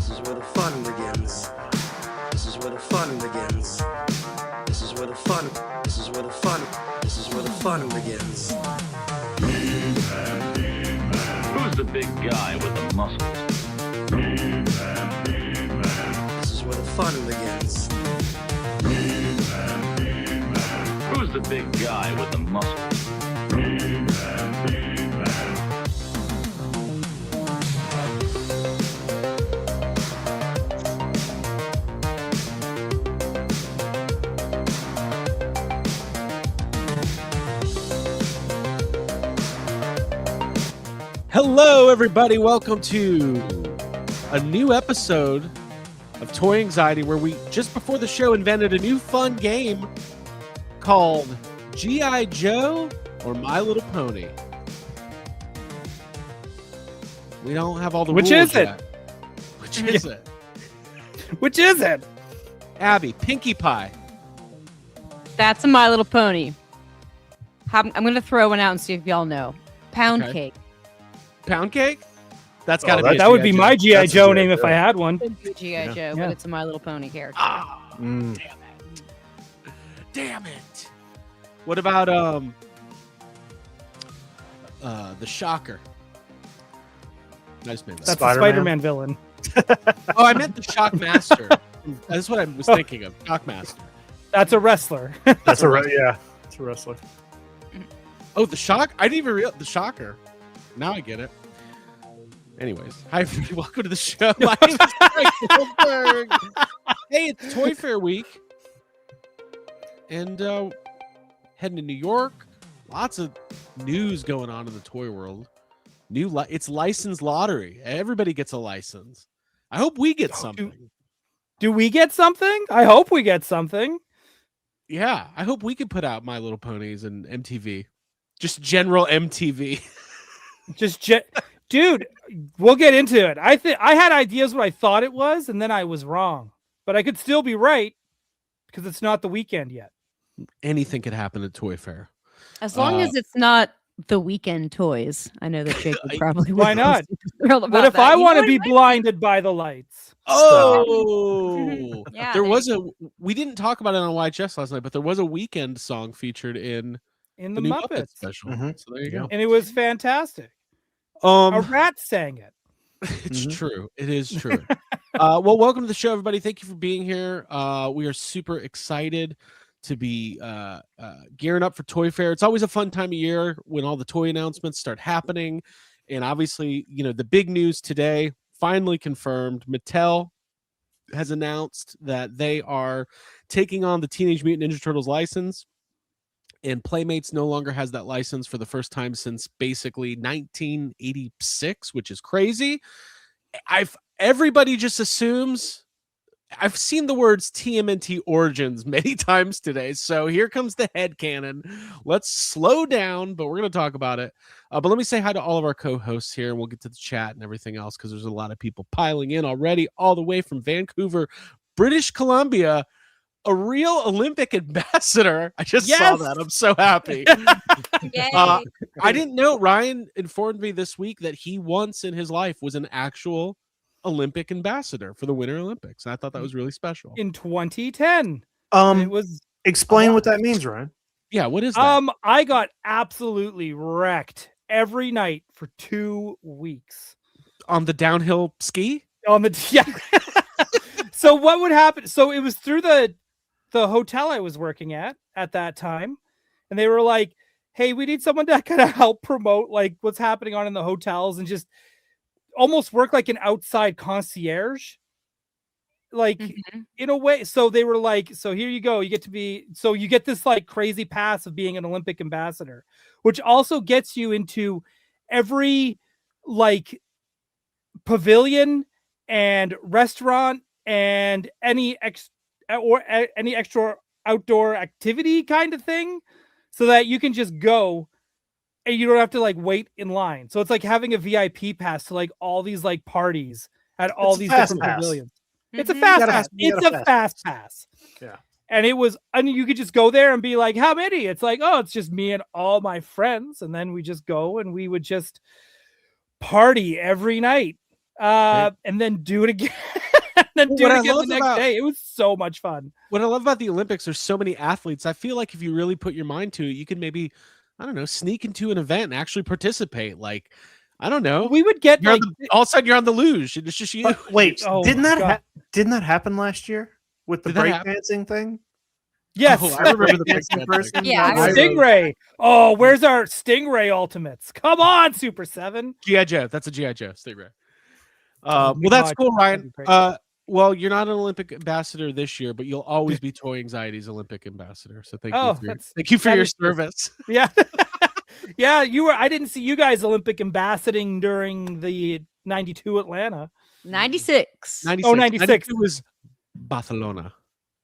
This is where the fun begins. This is where the fun begins. This is where the fun. This is where the fun. This is where the fun begins. Who's the big guy with the muscles? This is where the fun begins. Who's the big guy with the muscles? Hello, everybody. Welcome to a new episode of Toy Anxiety, where we, just before the show, invented a new fun game called G.I. Joe or My Little Pony. We don't have all the rules Which is it? yet. Which is it? Which is it? Abby, Pinkie Pie. That's a My Little Pony. I'm going to throw one out and see if y'all know. Pound Okay. cake. Pound Cake? That's got to be a That would be G.I. my Joe. G.I. That's a Joe G.I. name if Joe. I had one. G.I. Joe, Yeah. but it's a My Little Pony character. Ah, Mm. damn it. Damn it. What about the Shocker? I just made that. That's Spider-Man. a Spider-Man villain. Oh, I meant the Shockmaster. That's what I was thinking of. Shockmaster. That's a wrestler. That's yeah. It's a wrestler. Oh, the Shock? I didn't even realize the Shocker. Now I get it. Anyways, hi everybody. Welcome to the show. My name is Mike Goldberg. Hey, it's Toy Fair week, and heading to New York. Lots of news going on in the toy world. It's licensed lottery. Everybody gets a license. I hope we get something. Do we get something? I hope we get something. Yeah, I hope we could put out My Little Ponies and MTV. Just general MTV. Dude, we'll get into it. I had ideas what I thought it was, and then I was wrong. But I could still be right because it's not the weekend yet. Anything could happen at Toy Fair. As long as it's not the weekend toys. I know that Jake would probably Why not? thrilled about What if that. I You know want to what be I mean? blinded by the lights? Oh, Yeah, there there was you we didn't talk about it on YHS last night, but there was a weekend song featured in In the the new Muppets. special. Mhm. So there you go. And it was fantastic. A rat sang it. It's Mhm. true. It is true. Well, welcome to the show, everybody. Thank you for being here. We are super excited to be gearing up for Toy Fair. It's always a fun time of year when all the toy announcements start happening. And obviously, the big news today, finally confirmed, Mattel has announced that they are taking on the Teenage Mutant Ninja Turtles license. And Playmates no longer has that license for the first time since basically 1986, which is crazy. Everybody just assumes. I've seen the words TMNT Origins many times today, so here comes the headcanon. Let's slow down, but we're going to talk about it. But let me say hi to all of our co-hosts here, and we'll get to the chat and everything else because there's a lot of people piling in already, all the way from Vancouver, British Columbia. A real Olympic ambassador. I just saw that. I'm so happy. Yay. I didn't know. Ryan informed me this week that he once in his life was an actual Olympic ambassador for the Winter Olympics. I thought that was really special. In 2010. It was Explain what that means, Ryan. Yeah, what is that? I got absolutely wrecked every night for 2 weeks. On the downhill ski? On the yeah. So what would happen? So it was through the hotel I was working at that time, and they were like, "Hey, we need someone to kind of help promote like what's happening in the hotels and just almost work like an outside concierge." Like Mhm. in a way. So they were like, so here you go. You get this like crazy pass of being an Olympic ambassador, which also gets you into every like pavilion and restaurant and any extra outdoor activity kind of thing, so that you can just go and you don't have to like wait in line. So it's like having a VIP pass to like all these like parties at all It's a these fast different pass. pavilions. It's a Mhm. fast You gotta pass. have- you It's gotta a fast pass. Yeah. And it was, and you could just go there and be like, how many? It's like, oh, it's just me and all my friends. And then we just go and we would just party every night. and then do it again. And then do What it I again the love next about- day. It was so much fun. What I love about the Olympics, there's so many athletes. I feel like if you really put your mind to it, you can maybe, I don't know, sneak into an event and actually participate. Like, I don't know. We would get You're on like all of a sudden you're on the luge and it's just you. But wait, Oh didn't my that God. didn't that happen last year with the Did that happen? breakdancing thing? yes. Oh, I remember the Breakdancing. breakdancing person. Yeah, I that was- Stingray. Oh, where's our Stingray ultimates? Come on, Super 7. G.I. Joe. That's a G.I. Joe. Stay right. Oh, Well, that's God, cool, that'd Ryan. be great. Well, you're not an Olympic ambassador this year, but you'll always be Toy Anxiety's Olympic ambassador. So thank Oh, you for your, that's- thank you for that your is- service. Yeah. Yeah, you were. I didn't see you guys Olympic ambassadoring during the 92 Atlanta. 96. 96. 96. 92 was Barcelona.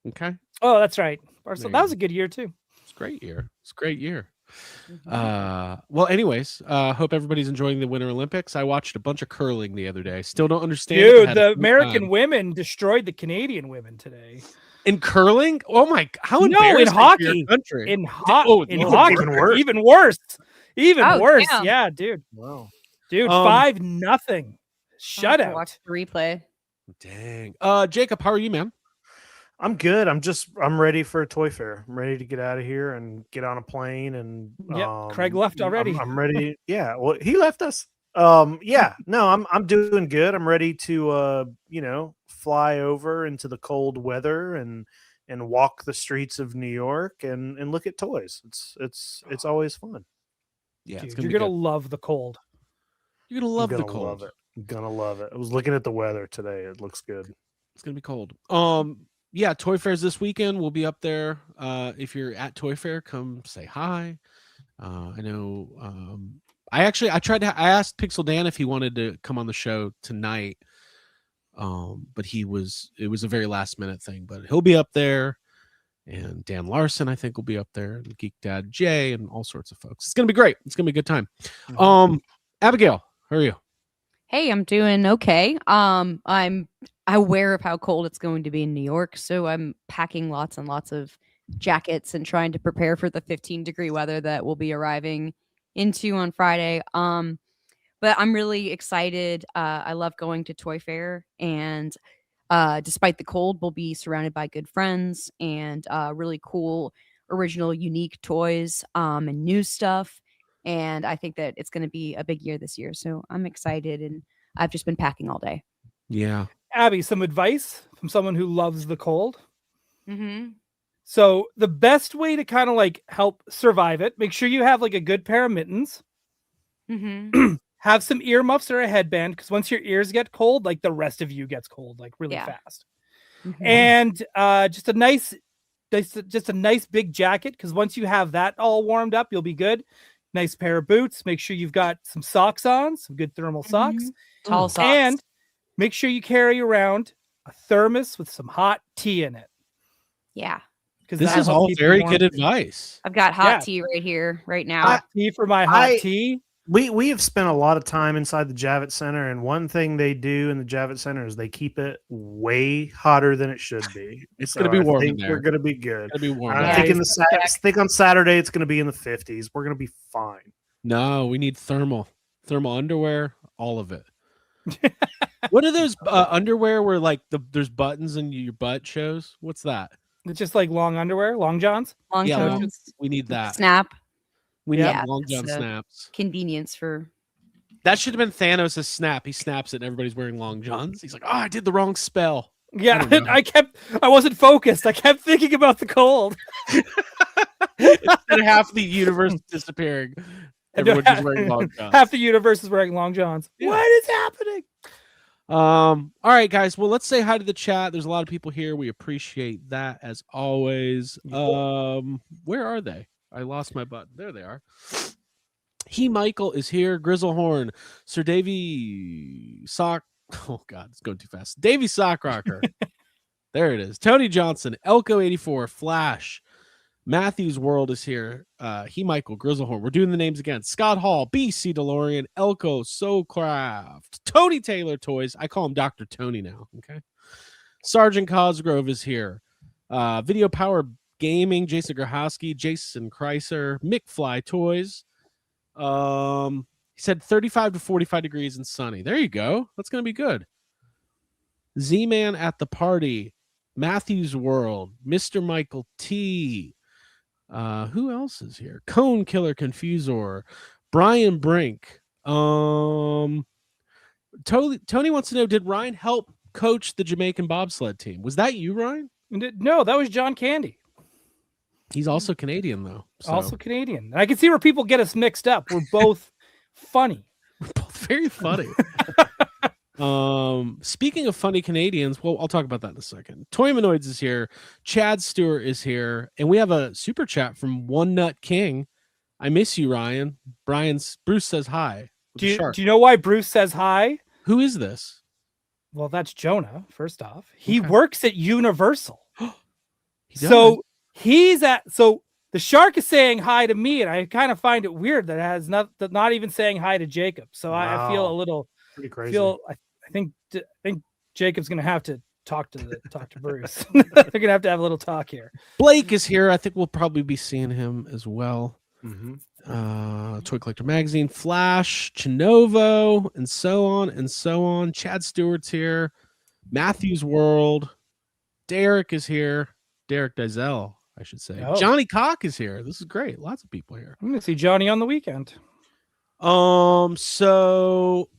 Okay. Oh, that's right. There So you that go. was a good year too. It's a great year. It's a great year. Mhm. Well, anyways, hope everybody's enjoying the Winter Olympics. I watched a bunch of curling the other day. Still don't understand it, but Dude, had a the great American time. women destroyed the Canadian women today. in curling. Oh my! How No, in embarrassing for your hockey. country. In Oh, in even hockey, worse. even worse. Even Oh, worse. damn. Yeah, dude. Wow. Dude, Um, 5-0. I'll have to Shutout. Watch the replay. Dang. Jacob, how are you, man? I'm good. I'm ready for a toy fair. I'm ready to get out of here and get on a plane and Yep, Craig left already. I'm ready. Yeah, well, he left us. Yeah, no, I'm doing good. I'm ready to fly over into the cold weather and walk the streets of New York and look at toys. It's always fun. Yeah, it's Dude, gonna you're be gonna good. love the cold. You're gonna I'm love gonna the cold. love it. I'm gonna love it. I was looking at the weather today. It looks good. It's gonna be cold. Yeah, Toy Fairs this weekend. We'll be up there. If you're at Toy Fair, come say hi. I know. I asked Pixel Dan if he wanted to come on the show tonight. But it was a very last minute thing. But he'll be up there, and Dan Larson I think will be up there, and Geek Dad Jay, and all sorts of folks. It's gonna be great. It's gonna be a good time. Abigail, how are you? Hey, I'm doing okay. I'm aware of how cold it's going to be in New York, so I'm packing lots and lots of jackets and trying to prepare for the 15-degree weather that will be arriving into on Friday. But I'm really excited. I love going to Toy Fair, and despite the cold, we'll be surrounded by good friends and really cool, original, unique toys and new stuff. And I think that it's going to be a big year this year. So I'm excited, and I've just been packing all day. Yeah. Abby, some advice from someone who loves the cold. Mm-hmm. So the best way to kind of like help survive it, make sure you have like a good pair of mittens. Mm-hmm. Have some earmuffs or a headband, because once your ears get cold, like the rest of you gets cold like really Yeah. fast. Mm-hmm. And just a nice big jacket, because once you have that all warmed up, you'll be good. Nice pair of boots. Make sure you've got some socks on, some good thermal socks. Tall socks. And make sure you carry around a thermos with some hot tea in it. Yeah. Because This is all very good advice. I've got hot Yeah. tea right here, right now. Hot tea for my hot I- tea. We have spent a lot of time inside the Javits Center, and one thing they do in the Javits Center is they keep it way hotter than it should be. It's gonna be warm in think there. we're gonna be good. It'll be warm. I'm Yeah. thinking Yeah. think on Saturday it's gonna be in the 50s. We're gonna be fine. No, we need thermal underwear, all of it. What are those underwear where like there's buttons and your butt shows? What's that? It's just like long underwear, long johns. Long Yeah, johns, we need that. snap, We need Yeah, long john that's a- snaps. convenience for. That should have been Thanos' snap. He snaps it and everybody's wearing long johns. He's like, oh, I did the wrong spell. Yeah, don't know. I wasn't focused. I kept thinking about the cold. Instead of half the universe disappearing, everyone's just wearing long johns. Half the universe is wearing long johns. Yeah. What is happening? All right, guys. Well, let's say hi to the chat. There's a lot of people here. We appreciate that as always. Where are they? I lost my button. There they are. Michael is here. Grizzlehorn, Sir Davy Sock. Oh God, it's going too fast. Davy Sockrocker. There it is. Tony Johnson, Elko 84, Flash, Matthews World is here. Michael, Grizzlehorn. We're doing the names again. Scott Hall, BC DeLorean, Elko, Soulcraft, Tony Taylor Toys. I call him Dr. Tony now. Okay. Sergeant Cosgrove is here. Video Power Gaming, Jason Grahowski, Jason Kreiser, McFly Toys. He said 35 to 45 degrees and sunny. There you go. That's going to be good. Z-Man at the party. Matthew's World. Mr. Michael T. Who else is here? Cone Killer Confusor. Brian Brink. Tony wants to know, did Ryan help coach the Jamaican bobsled team? Was that you, Ryan? No, that was John Candy. He's also Canadian, though. So. Also Canadian. I can see where people get us mixed up. We're both funny. We're both very funny. Speaking of funny Canadians, well, I'll talk about that in a second. Toymanoids is here. Chad Stewart is here. And we have a super chat from One Nut King. I miss you, Ryan. Bruce says hi. Do you know why Bruce says hi? Who is this? Well, that's Jonah, first off. He Okay. works at Universal. He does. So the shark is saying hi to me, and I kind of find it weird that it has not even saying hi to Jacob. So I feel a little Pretty crazy. I think Jacob's gonna have to talk to Bruce. They're gonna have to have a little talk here. Blake is here. I think we'll probably be seeing him as well. Mm-hmm. Toy Collector Magazine, Flash, Chinovo, and so on and so on. Chad Stewart's here. Matthew's World. Derek is here. Derek Dizell, I should say. Oh. Johnny Cock is here. This is great. Lots of people here. I'm gonna see Johnny on the weekend. So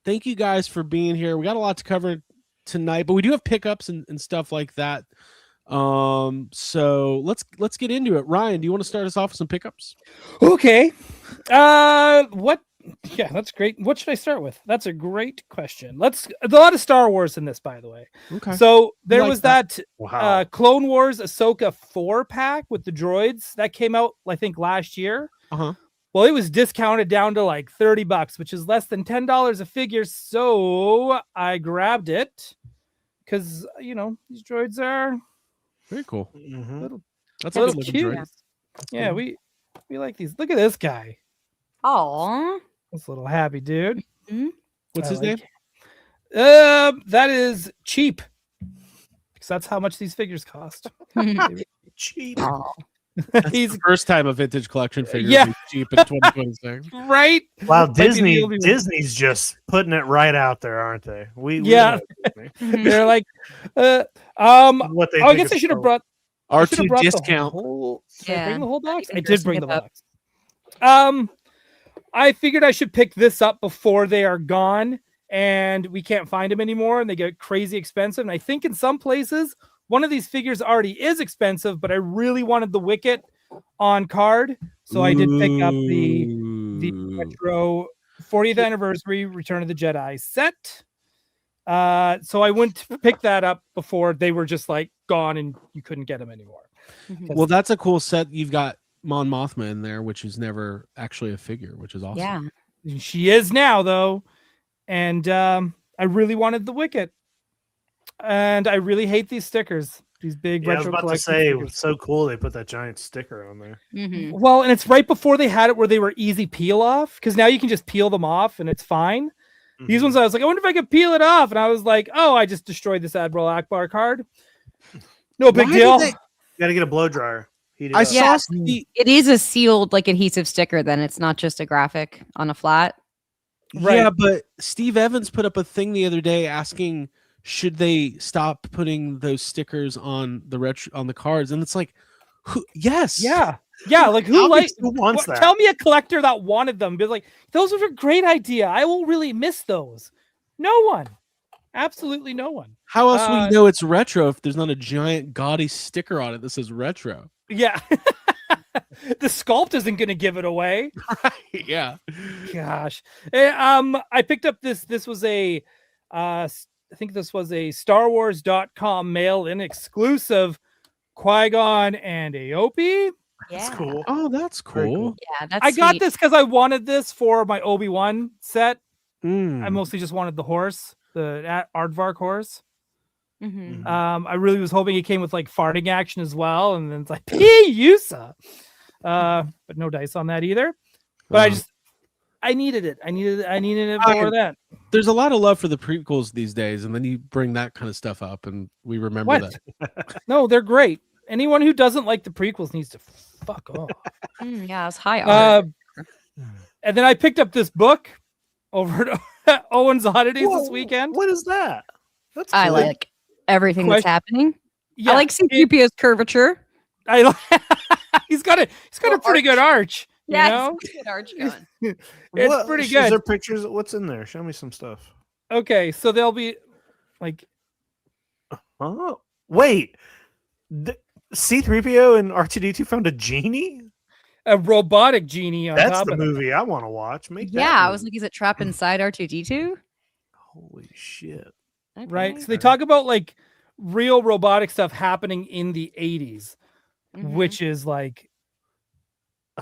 thank you guys for being here. We got a lot to cover tonight, but we do have pickups and stuff like that. So let's get into it. Ryan, do you want to start us off with some pickups? Okay. Yeah, that's great. What should I start with? That's a great question. There's a lot of Star Wars in this, by the way. Okay. So there like was that. Wow. Clone Wars Ahsoka 4-pack with the droids that came out, I think, last year. Uh-huh. Well, it was discounted down to like $30, which is less than $10 a figure. So I grabbed it because, these droids are Very cool. Mhm. That's a a little good looking cute. droid. Yeah, cool. we like these. Look at this guy. Oh, This little happy dude. What's I his name? like- That is cheap. Because that's how much these figures cost. Cheap. That's He's the first time a vintage collection figure Yeah. is cheap in 2026. right. Wow, Might be the only one. Disney's just putting it right out there, aren't they? We Yeah. know Disney. They're like, What they I think guess of I should have Star brought. I should have R2 brought discount. The whole, did I Yeah. bring the whole box. Not I even did bring the dressing it box. I figured I should pick this up before they are gone and we can't find them anymore and they get crazy expensive. And I think in some places one of these figures already is expensive, but I really wanted the Wicket on card, so I did pick up the retro 40th anniversary Return of the Jedi set. So I went to pick that up before they were just like gone and you couldn't get them anymore. Well, that's a cool set. You've got Mon Mothma in there, which is never actually a figure, which is awesome. yeah. She is now though, and I really wanted the Wicket, and I really hate these stickers. These big Yeah, I was retro about to collection say, figures. it's so cool they put that giant sticker on there. Mhm. Well, and it's right before they had it where they were easy peel off, because now you can just peel them off and it's fine. These Mhm. ones, I was like, I wonder if I could peel it off, and I was like, oh, I just destroyed this Admiral Akbar card. No big Why did deal. they- You got to get a blow dryer. Heat it I up. saw Yeah. Steve, It is a sealed like adhesive sticker. Then it's not just a graphic on a flat. Right. Yeah, but Steve Evans put up a thing the other day asking, should they stop putting those stickers on the cards? And it's like, yes. Yeah. Like who Obviously, who wants that? Tell me a collector that wanted them. Be like, those were a great idea. I will really miss those. No one. Absolutely no one. How else will Uh, you know it's retro if there's not a giant gaudy sticker on it that says retro? Yeah. The sculpt isn't going to give it away. Right. Yeah. Gosh. I picked up this. This was a, I think this was a StarWars.com mail-in exclusive Qui-Gon and Aope. That's Yeah. cool. Oh, that's Very cool. cool. Yeah, that's I got sweet. this because I wanted this for my Obi-Wan set. Mm. I mostly just wanted the horse, the Aardvark horse. Mhm. I really was hoping it came with like farting action as well, and then it's like Yusa. But no dice on that either. But I needed it. I needed it for that. There's a lot of love for the prequels these days, and then you bring that kind of stuff up, and we remember What? that. No, they're great. Anyone who doesn't like the prequels needs to fuck off. Yeah, it's high art. And then I picked up this book over at Owen's Oddities this Whoa, weekend. What is that? That's I good. like everything that's happening. Yeah, I like C-3PO's curvature. He's got a pretty good arch. You know? It's a good arch going. It's pretty Is good. there pictures? What's in there? Show me some stuff. Okay, so they'll be like, Oh, wait. C-3PO and R2-D2 found a genie? a robotic genie on That's top the of it. movie I want to watch. Make that Yeah, I movie. was like, is it trapped inside R2-D2? Holy shit. Right. So Okay. they talk about like real robotic stuff happening in the 80s, Mhm. which is like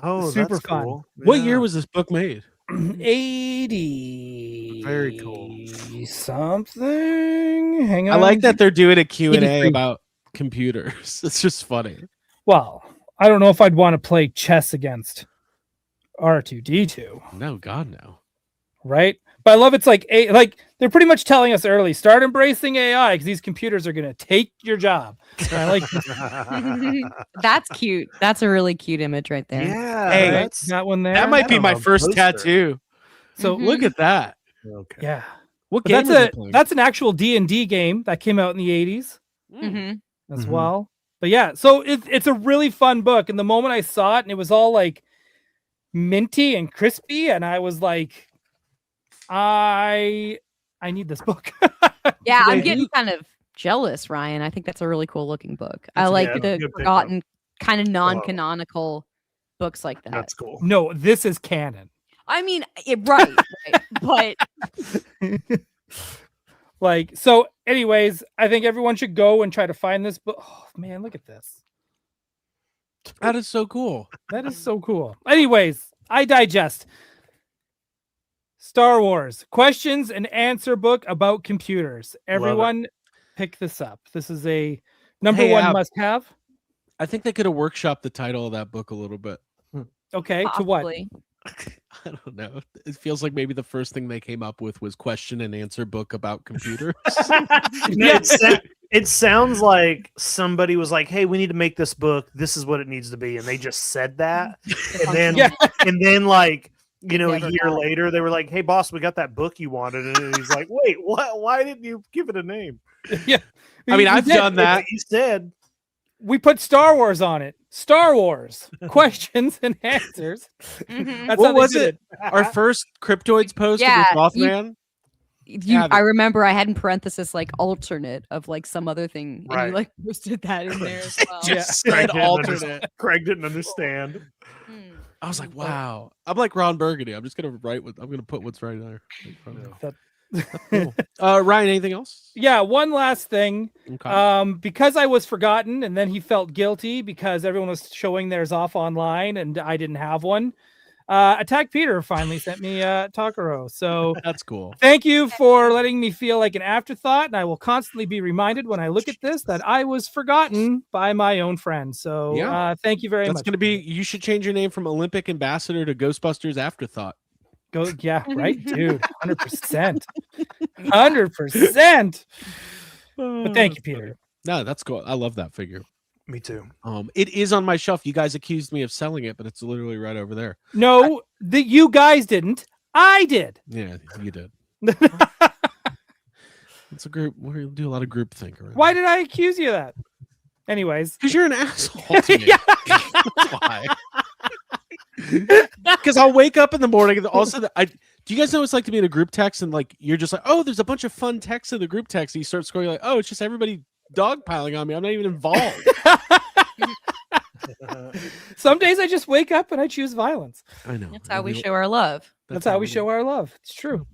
Oh, Super that's fun. cool. What year Yeah. was this book made? 80 Very cool. something. Hang on. I like that they're doing a Q&A 83. about computers. It's just funny. Well, I don't know if I'd want to play chess against R2D2, No, God, no. right? But I love it's like they're pretty much telling us early, start embracing AI because these computers are going to take your job. And I like That's cute. That's a really cute image right there. Yeah, Hey, that's that one there. That might be on my a first poster. tattoo. So Mhm. Look at that. okay. yeah, What but game is it playing? that's an actual D&D game that came out in the 80s Mhm. as Mhm. well. But yeah, so it's a really fun book. And the moment I saw it, and it was all like minty and crispy, and I was like, I need this book. Yeah, I'm Wait, getting who- kind of jealous, Ryan. I think that's a really cool looking book. I That's- like yeah, that's a the good pickup. forgotten, kind of non-canonical books like that. That's cool. No, this is canon. I mean, right, but Like, so anyways, I think everyone should go and try to find this book. Oh man, look at this. That is so cool. That is so cool. Anyways, I digest. Star Wars questions and answer book about computers. Everyone pick this up. This is a number Hey, one Ab. must have. I think they could have workshopped the title of that book a little bit. Okay, to what? possibly. I don't know. It feels like maybe the first thing they came up with was question and answer book about computers. No, it sounds like somebody was like, "Hey, we need to make this book. This is what it needs to be," and they just said that, and then, Yeah. and then, like, you know, a Never year got it. later, they were like, "Hey, boss, we got that book you wanted," and he's like, "Wait, what? Why didn't you give it a name?" Yeah. I mean, We I've did. done that. But you said, We put Star Wars on it. Star Wars questions and answers. Mhm. That's What how they was did it? Our first Cryptoids post Yeah, with you- Mothman. I remember I had in parenthesis like alternate of like some other thing, and Right. you like posted that in there as well. Yeah. Just Craig said didn't alternate. Craig didn't understand. Hmm. I was like, wow. I'm like Ron Burgundy. I'm just gonna write what I'm gonna put what's right there. That- Cool. Ryan, anything else? Yeah, one last thing. Okay. Because I was forgotten, and then he felt guilty because everyone was showing theirs off online, and I didn't have one. Attack Peter finally sent me Takaro. So That's cool. thank you for letting me feel like an afterthought, and I will constantly be reminded when I look at this that I was forgotten by my own friends. So Yeah. thank you very That's much. gonna be. You should change your name from Olympic Ambassador to Ghostbusters Afterthought. Go, yeah, right, dude, 100%, 100%. But thank you, Peter. No, that's cool. I love that figure. Me too. It is on my shelf. You guys accused me of selling it, but it's literally right over there. No, you guys didn't. I did. Yeah, you did. It's a group. We do a lot of group think. Why did I accuse you of that? Anyways, Because you're an asshole to me. Yeah. That's why. Because I'll wake up in the morning and all of a sudden, do you guys know what it's like to be in a group text and like you're just like, oh, there's a bunch of fun texts in the group text. And you start scrolling like, oh, it's just everybody dogpiling on me. I'm not even involved. some days I just wake up and I choose violence. I know. That's how we show our love. That's how we show our love. It's true.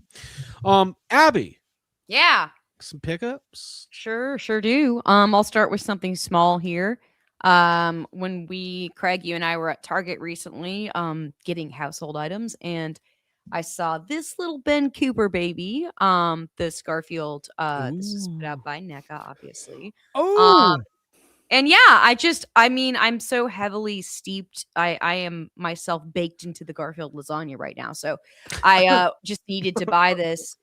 Abby, Yeah, some pickups. sure do. I'll start with something small here. When Craig, you and I were at Target recently, getting household items, and I saw this little Ben Cooper baby, this Garfield, this is put out by NECA, obviously. Oh, And yeah, I'm so heavily steeped. I am myself baked into the Garfield lasagna right now. So I just needed to buy this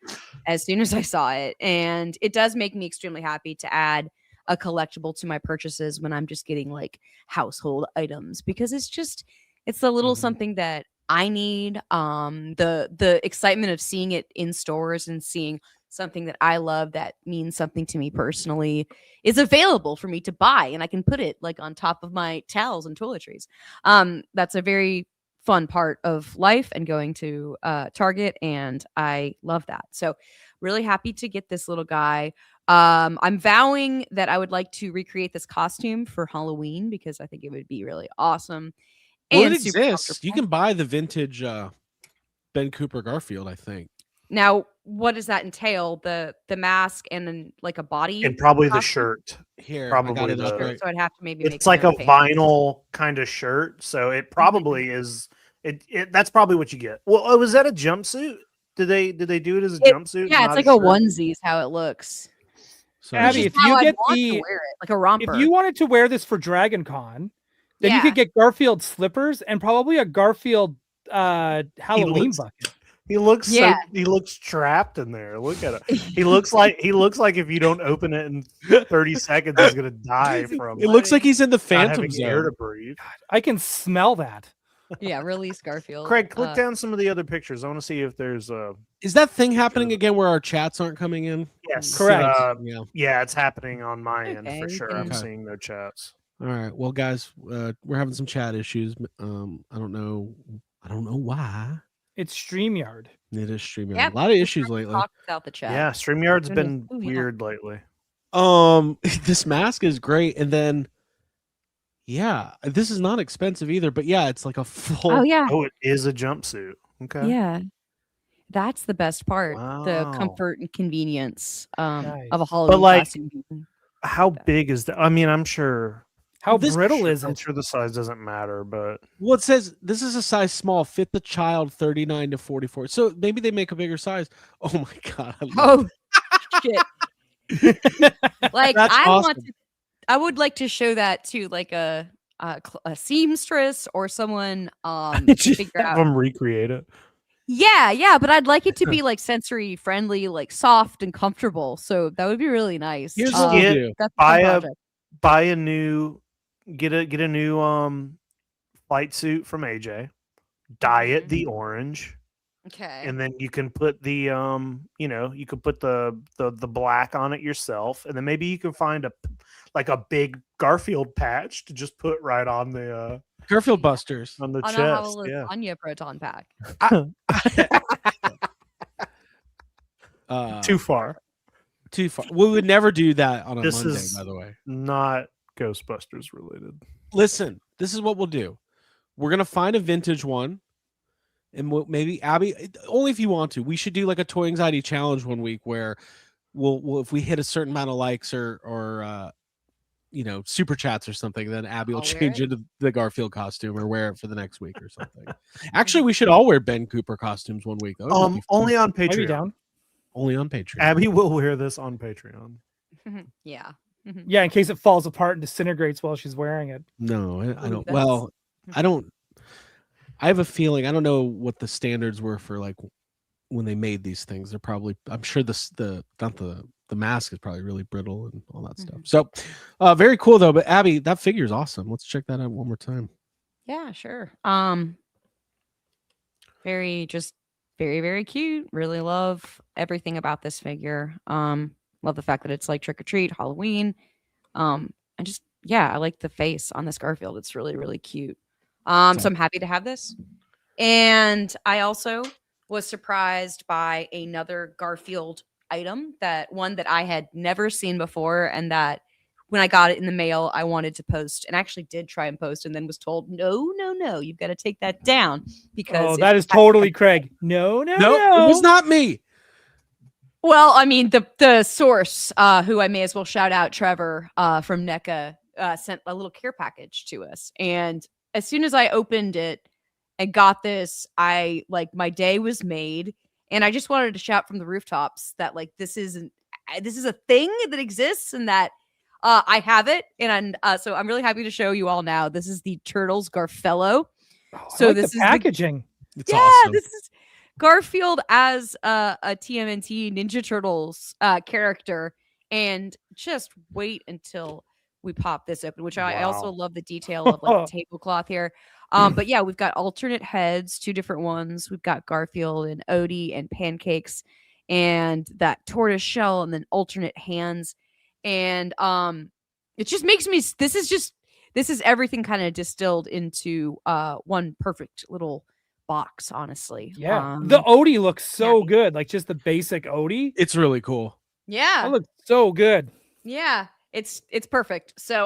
as soon as I saw it. And it does make me extremely happy to add a collectible to my purchases when I'm just getting like household items, because it's the little something that I need. The excitement of seeing it in stores and seeing something that I love that means something to me personally is available for me to buy, and I can put it like on top of my towels and toiletries. That's a very fun part of life and going to Target, and I love that. So really happy to get this little guy. I'm vowing that I would like to recreate this costume for Halloween because I think it would be really awesome. Well, And it super exists. You comfortable. can buy the vintage Ben Cooper Garfield, I think. Now, what does that entail? The mask and then like a body And probably the costume? shirt. Here, I Probably got it up the- right. So I'd have to maybe make It's like pair a of pants. vinyl kind of shirt, so it probably is. That's probably what you get. Well, was that a jumpsuit? Did they do it as a jumpsuit? Yeah, it's not like a shirt? onesie is how it looks. So Abby, Which is if how you I'd get want to the- wear it, like a romper. If you wanted to wear this for Dragon Con, then you Yeah. could get Garfield slippers and probably a Garfield Halloween looks- bucket. He looks Yeah. he looks trapped in there. Look at it. He looks like if you don't open it in 30 seconds, he's gonna die from it looks like he's in the not Phantom having air Zone. to breathe. I can smell that. Yeah, release Garfield. Craig, click down some of the other pictures. I want to see if there's Is that thing happening again where our chats aren't coming in? yes, Correct. Yeah. yeah, it's happening on my end Okay, for we sure. I'm can- seeing no chats. All right. Well, guys, we're having some chat issues. I don't know why. It's StreamYard. It is streaming. Yep, A lot of we're issues trying to lately. talk without the chat. Yeah, StreamYard's Goodness. been Oh, yeah. weird lately. This mask is great, and then yeah, this is not expensive either. But yeah, it's like a full. Oh yeah. Oh, it is a jumpsuit. Okay. Yeah. That's the best part. The Wow. comfort and convenience of Nice. a Halloween like, costume. How big is that? I mean, I'm sure. How This- brittle is I'm it? sure the size doesn't matter, but Well, it says this is a size small, fit the child 39 to 44. So maybe they make a bigger size. Oh my god! I love Oh shit. Like That's I awesome. want to, I would like to show that to like a seamstress or someone to just figure have out. them recreate it. Yeah, but I'd like it to be like sensory friendly, like soft and comfortable. So that would be really nice. Here's what Get- we'll do. That's buy a a- project. Buy a new, get a new flight suit from AJ. Dye it the orange, Okay. and then you can put the you can put the black on it yourself, and then maybe you can find a big Garfield patch to just put right on the Garfield Busters. on the On a have a chest. Yeah. lasagna proton pack. Too far. Too far. We would never do that on a This Monday, is- by the way. Not Ghostbusters related. Listen, this is what we'll do. We're gonna find a vintage one, and maybe Abby, only if you want to. We should do like a toy anxiety challenge one week where we'll if we hit a certain amount of likes or super chats or something, then Abby will I'll wear change it. into the Garfield costume or wear it for the next week or something. Actually, we should all wear Ben Cooper costumes one week. That would be fun. Only on I'd be Patreon. down. only on Patreon. Abby will wear this on Patreon. Yeah. Yeah, in case it falls apart and disintegrates while she's wearing it. No, I Ooh, don't. that's- Well, I don't. I have a feeling. I don't know what the standards were for like when they made these things. They're probably. I'm sure the mask is probably really brittle and all that stuff. So, very cool though. But Abby, that figure is awesome. Let's check that out one more time. Yeah, sure. Very very cute. Really love everything about this figure. Love the fact that it's like trick or treat, Halloween. I like the face on this Garfield. It's really cute. So I'm happy to have this. And I also was surprised by another Garfield item, that one that I had never seen before, and that when I got it in the mail, I wanted to post, and actually did try and post, and then was told, no, you've got to take that down because Oh, that is totally Craig. No. No, it was not me. Well, I mean, the source, who I may as well shout out, Trevor from NECA, sent a little care package to us, and as soon as I opened it and got this, my day was made, and I just wanted to shout from the rooftops that this is a thing that exists, and that I have it, and so I'm really happy to show you all now. This is the Turtles Garfello. So I like this the is the- packaging. It's Yeah, awesome. this is Garfield as a TMNT Ninja Turtles character, and just wait until we pop this open. Which I also Wow. love the detail of the tablecloth here. But yeah, we've got alternate heads, 2 different ones. We've got Garfield and Odie and pancakes and that tortoise shell and then alternate hands. And it just makes me this is everything kind of distilled into one perfect little box, honestly. Yeah. The Odie looks so yeah. good. Like just the basic Odie. It's really cool. Yeah. That looks so good. Yeah, it's perfect. So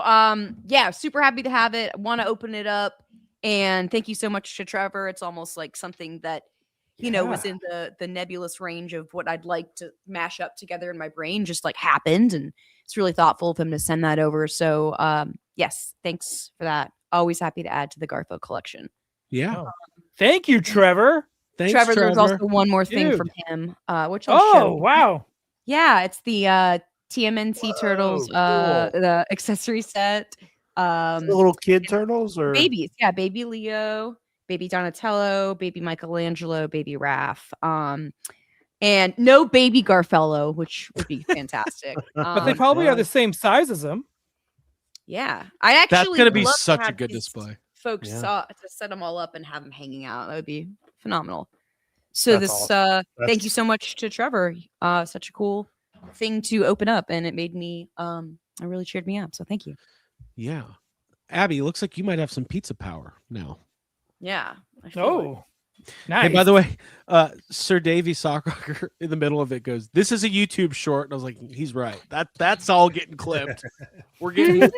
yeah, super happy to have it. Want to open it up, and thank you so much to Trevor. It's almost like something that was in the nebulous range of what I'd like to mash up together in my brain, just like happened, and it's really thoughtful of him to send that over. So yes, thanks for that. Always happy to add to the Garfield collection. Yeah. Oh. Thank you, Trevor. Thanks, Trevor, Trevor. there's also one more thing Dude. from him, which I'll show. Wow. Yeah, it's the TMNT turtles, cool. the accessory set. The little kid turtles or Babies, yeah, baby Leo, baby Donatello, baby Michelangelo, baby Raph, and no baby Garfello, which would be fantastic. But they probably are the same size as him. Yeah, I actually That's gonna be love to such a have good these display. Folks Yeah. to set them all up and have them hanging out. That would be phenomenal. So That's this, thank you so much to Trevor. Such a cool thing to open up, and it made me, it really cheered me up. So thank you. Yeah. Abby, looks like you might have some pizza power now. Yeah. I feel it. Oh, nice. Hey, by the way, Sir Davey Sockrocker in the middle of it goes, "This is a YouTube short." And I was like, he's right. That's all getting clipped. We're getting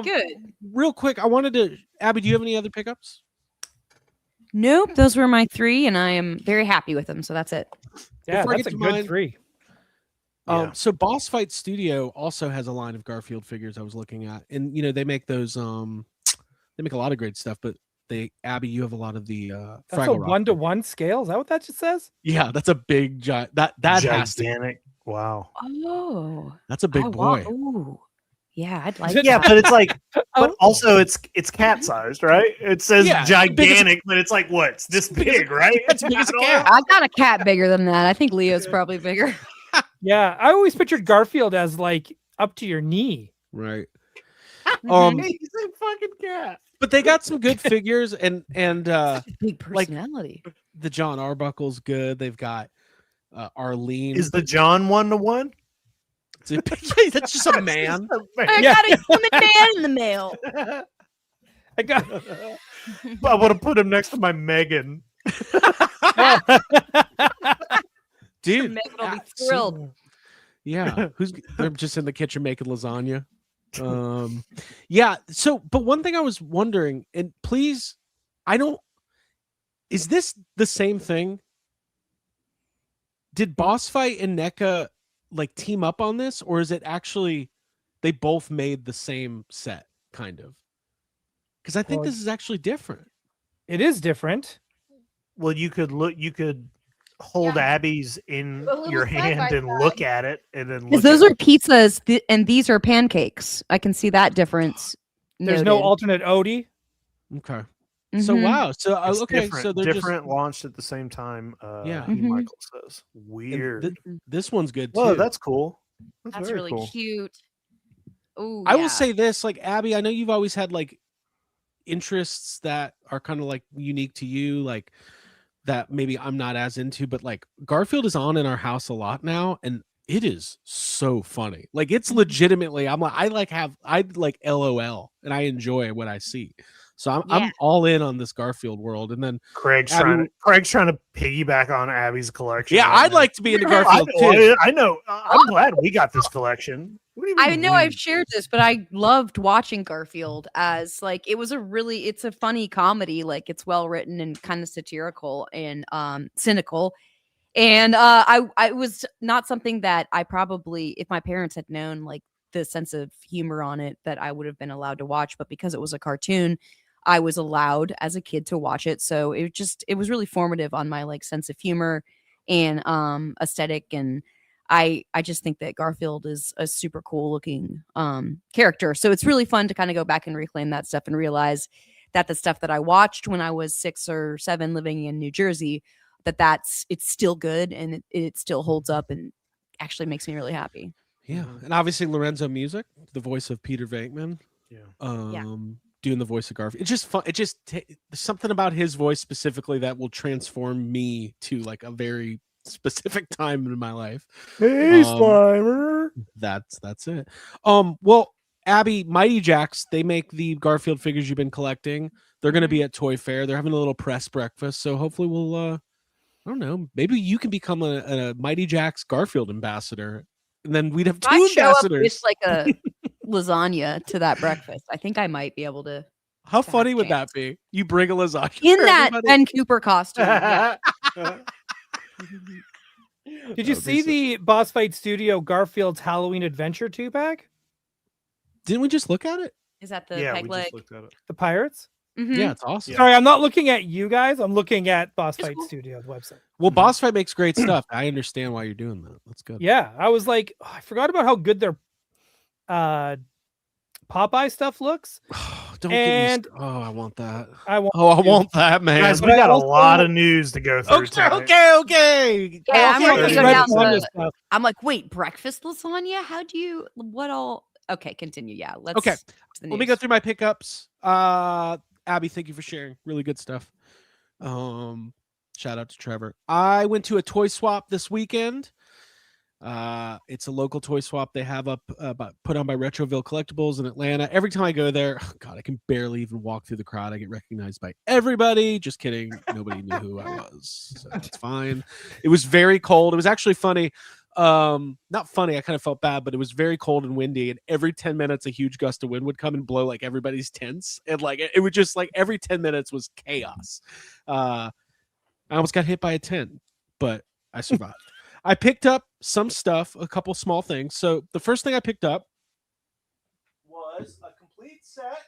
Good. real quick. I wanted to, Abby, do you have any other pickups? Nope, those were my 3, and I am very happy with them. So that's it. Yeah, Before I that's get a to good mine- 3. Yeah. So Boss Fight Studio also has a line of Garfield figures I was looking at, and they make those. They make a lot of great stuff, but Abby, you have a lot of the That's a Fraggle Rock 1-to-1 scale. Is that what that just says? Yeah, that's a big giant. That has to. gigantic. Wow. Oh, That's a big boy. Ooh. Yeah, I'd like Yeah, that. but it's like, Oh. but also it's cat sized, right? It says Yeah, it's big as a- gigantic, but it's like what? It's this big, right? It's big as a cat. I got a cat bigger than that. I think Leo's probably bigger. Yeah, I always pictured Garfield as like up to your knee. Right. Mhm. He's a fucking cat. But they got some good figures, and Big like- personality. the John Arbuckle's good. They've got Arlene. Is the John 1-to-1? That's just a man. I Yeah. got a human man in the mail. I got I want to put him next to my Megan. Dude. Megan will be ah, thrilled. Yeah, they're just in the kitchen making lasagna. Yeah. So, but one thing I was wondering, and please, is this the same thing? Did Boss Fight and NECA like team up on this, or is it actually they both made the same set, kind of? Because I think Well, this is actually different. it is different. Well, you could hold Yeah. Abby's in A little your side hand by and side. look at it, and then Because look those at are pizzas and these are pancakes. I can see that difference. There's no noted. alternate Odie. Okay. So Mhm. wow. So It's okay. different, So they're different launched at the same time. Yeah. P. Mhm. Michael says just weird. and this one's good too. Whoa, that's cool. That's very really cool. cute. Oh, I will say this, like Abby, I know you've always had like interests that are kind of like unique to you, like that maybe I'm not as into, but like Garfield is on in our house a lot now, and it is so funny. Like it's legitimately, I like LOL, and I enjoy what I see. So I'm Yeah. all in on this Garfield world, and then Craig's Abby- trying to piggyback on Abby's collection. yeah, right I'd now. like to be into I Garfield know. too. I know. I'm glad we got this collection. What do you I mean know we? I've shared this, but I loved watching Garfield as like it's a funny comedy, like it's well written and kind of satirical and cynical. And I was not something that I probably, if my parents had known like the sense of humor on it, that I would have been allowed to watch, but because it was a cartoon, I was allowed as a kid to watch it. So it was really formative on my like sense of humor and aesthetic. And I just think that Garfield is a super cool looking character. So it's really fun to kind of go back and reclaim that stuff and realize that the stuff that I watched when I was 6 or 7 living in New Jersey, it's still good and it still holds up and actually makes me really happy. Yeah, and obviously Lorenzo Music, the voice of Peter Venkman. Yeah. Yeah. doing the voice of Garfield. It's just fun. There's something about his voice specifically that will transform me to like a very specific time in my life. Hey, Slimer. That's it. Well, Abby, Mighty Jacks, they make the Garfield figures you've been collecting. They're going to be at Toy Fair. They're having a little press breakfast, so hopefully we'll I don't know, maybe you can become a Mighty Jacks Garfield ambassador, and then we'd have two I show up ambassadors. with like a lasagna to that breakfast. I think I might be able to. How to funny have would that chance. be? You bring a lasagna In for that everybody? Ben Cooper costume. Yeah. Did you see the Boss Fight Studio Garfield's Halloween Adventure 2-pack? Didn't we just look at it? Is that the Yeah, peg we leg? just looked at it. The Pirates? Mhm. Yeah, it's awesome. Sorry, I'm not looking at you guys. I'm looking at Boss It's Fight cool. Studio's website. Well, Boss Fight makes great stuff. I understand why you're doing that. That's good. Yeah, I was like, oh, I forgot about how good their Popeye stuff looks. Don't And- get me. Oh, I want that. I want. Oh, I to. want that, man. Guys, But we I got also- a lot of news to go through. Okay, tonight. okay. Yeah, I'm I ready also to go read down some of to- this stuff. I'm like, wait, breakfast lasagna? How do you? What all? Okay, continue. Yeah, let's. Okay, to the let me go news. through my pickups. Abby, thank you for sharing. Really good stuff. Shout out to Trevor. I went to a toy swap this weekend. It's a local toy swap they have up put on by Retroville Collectibles in Atlanta. Every time I go there, oh God, I can barely even walk through the crowd. I get recognized by everybody. Just kidding. Nobody knew who I was. So it's fine. It was very cold. It was actually funny. Not funny. I kind of felt bad, but it was very cold and windy. And every 10 minutes, a huge gust of wind would come and blow like everybody's tents. And like it would just like every 10 minutes was chaos. I almost got hit by a tent, but I survived. I picked up some stuff, a couple small things. So the first thing I picked up was a complete set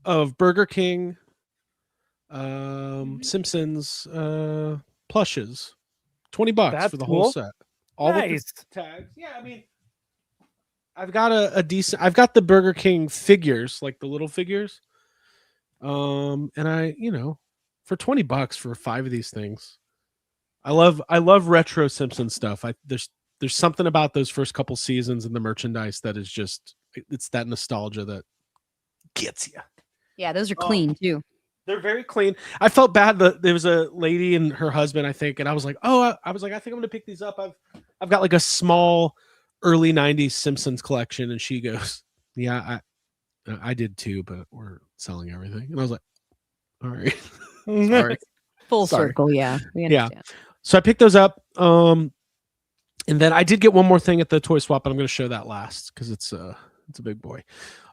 of Burger King Simpsons plushes. $20 That's for the cool. whole set. All with Nice. the tags. Yeah, I mean, I've got a decent. I've got the Burger King figures, like the little figures. And I, for $20 for 5 of these things. I love retro Simpsons stuff. There's something about those first couple seasons and the merchandise that is just it's that nostalgia that gets you. Yeah, those are clean too. They're very clean. I felt bad that there was a lady and her husband, I think, and I was like, I think I'm gonna pick these up. I've got like a small early 90s Simpsons collection, and she goes, yeah, I did too, but we're selling everything. And I was like, all right. Sorry. Full Sorry. circle. Yeah. We Yeah. understand. So I picked those up. And then I did get one more thing at the toy swap, and I'm going to show that last because it's a big boy.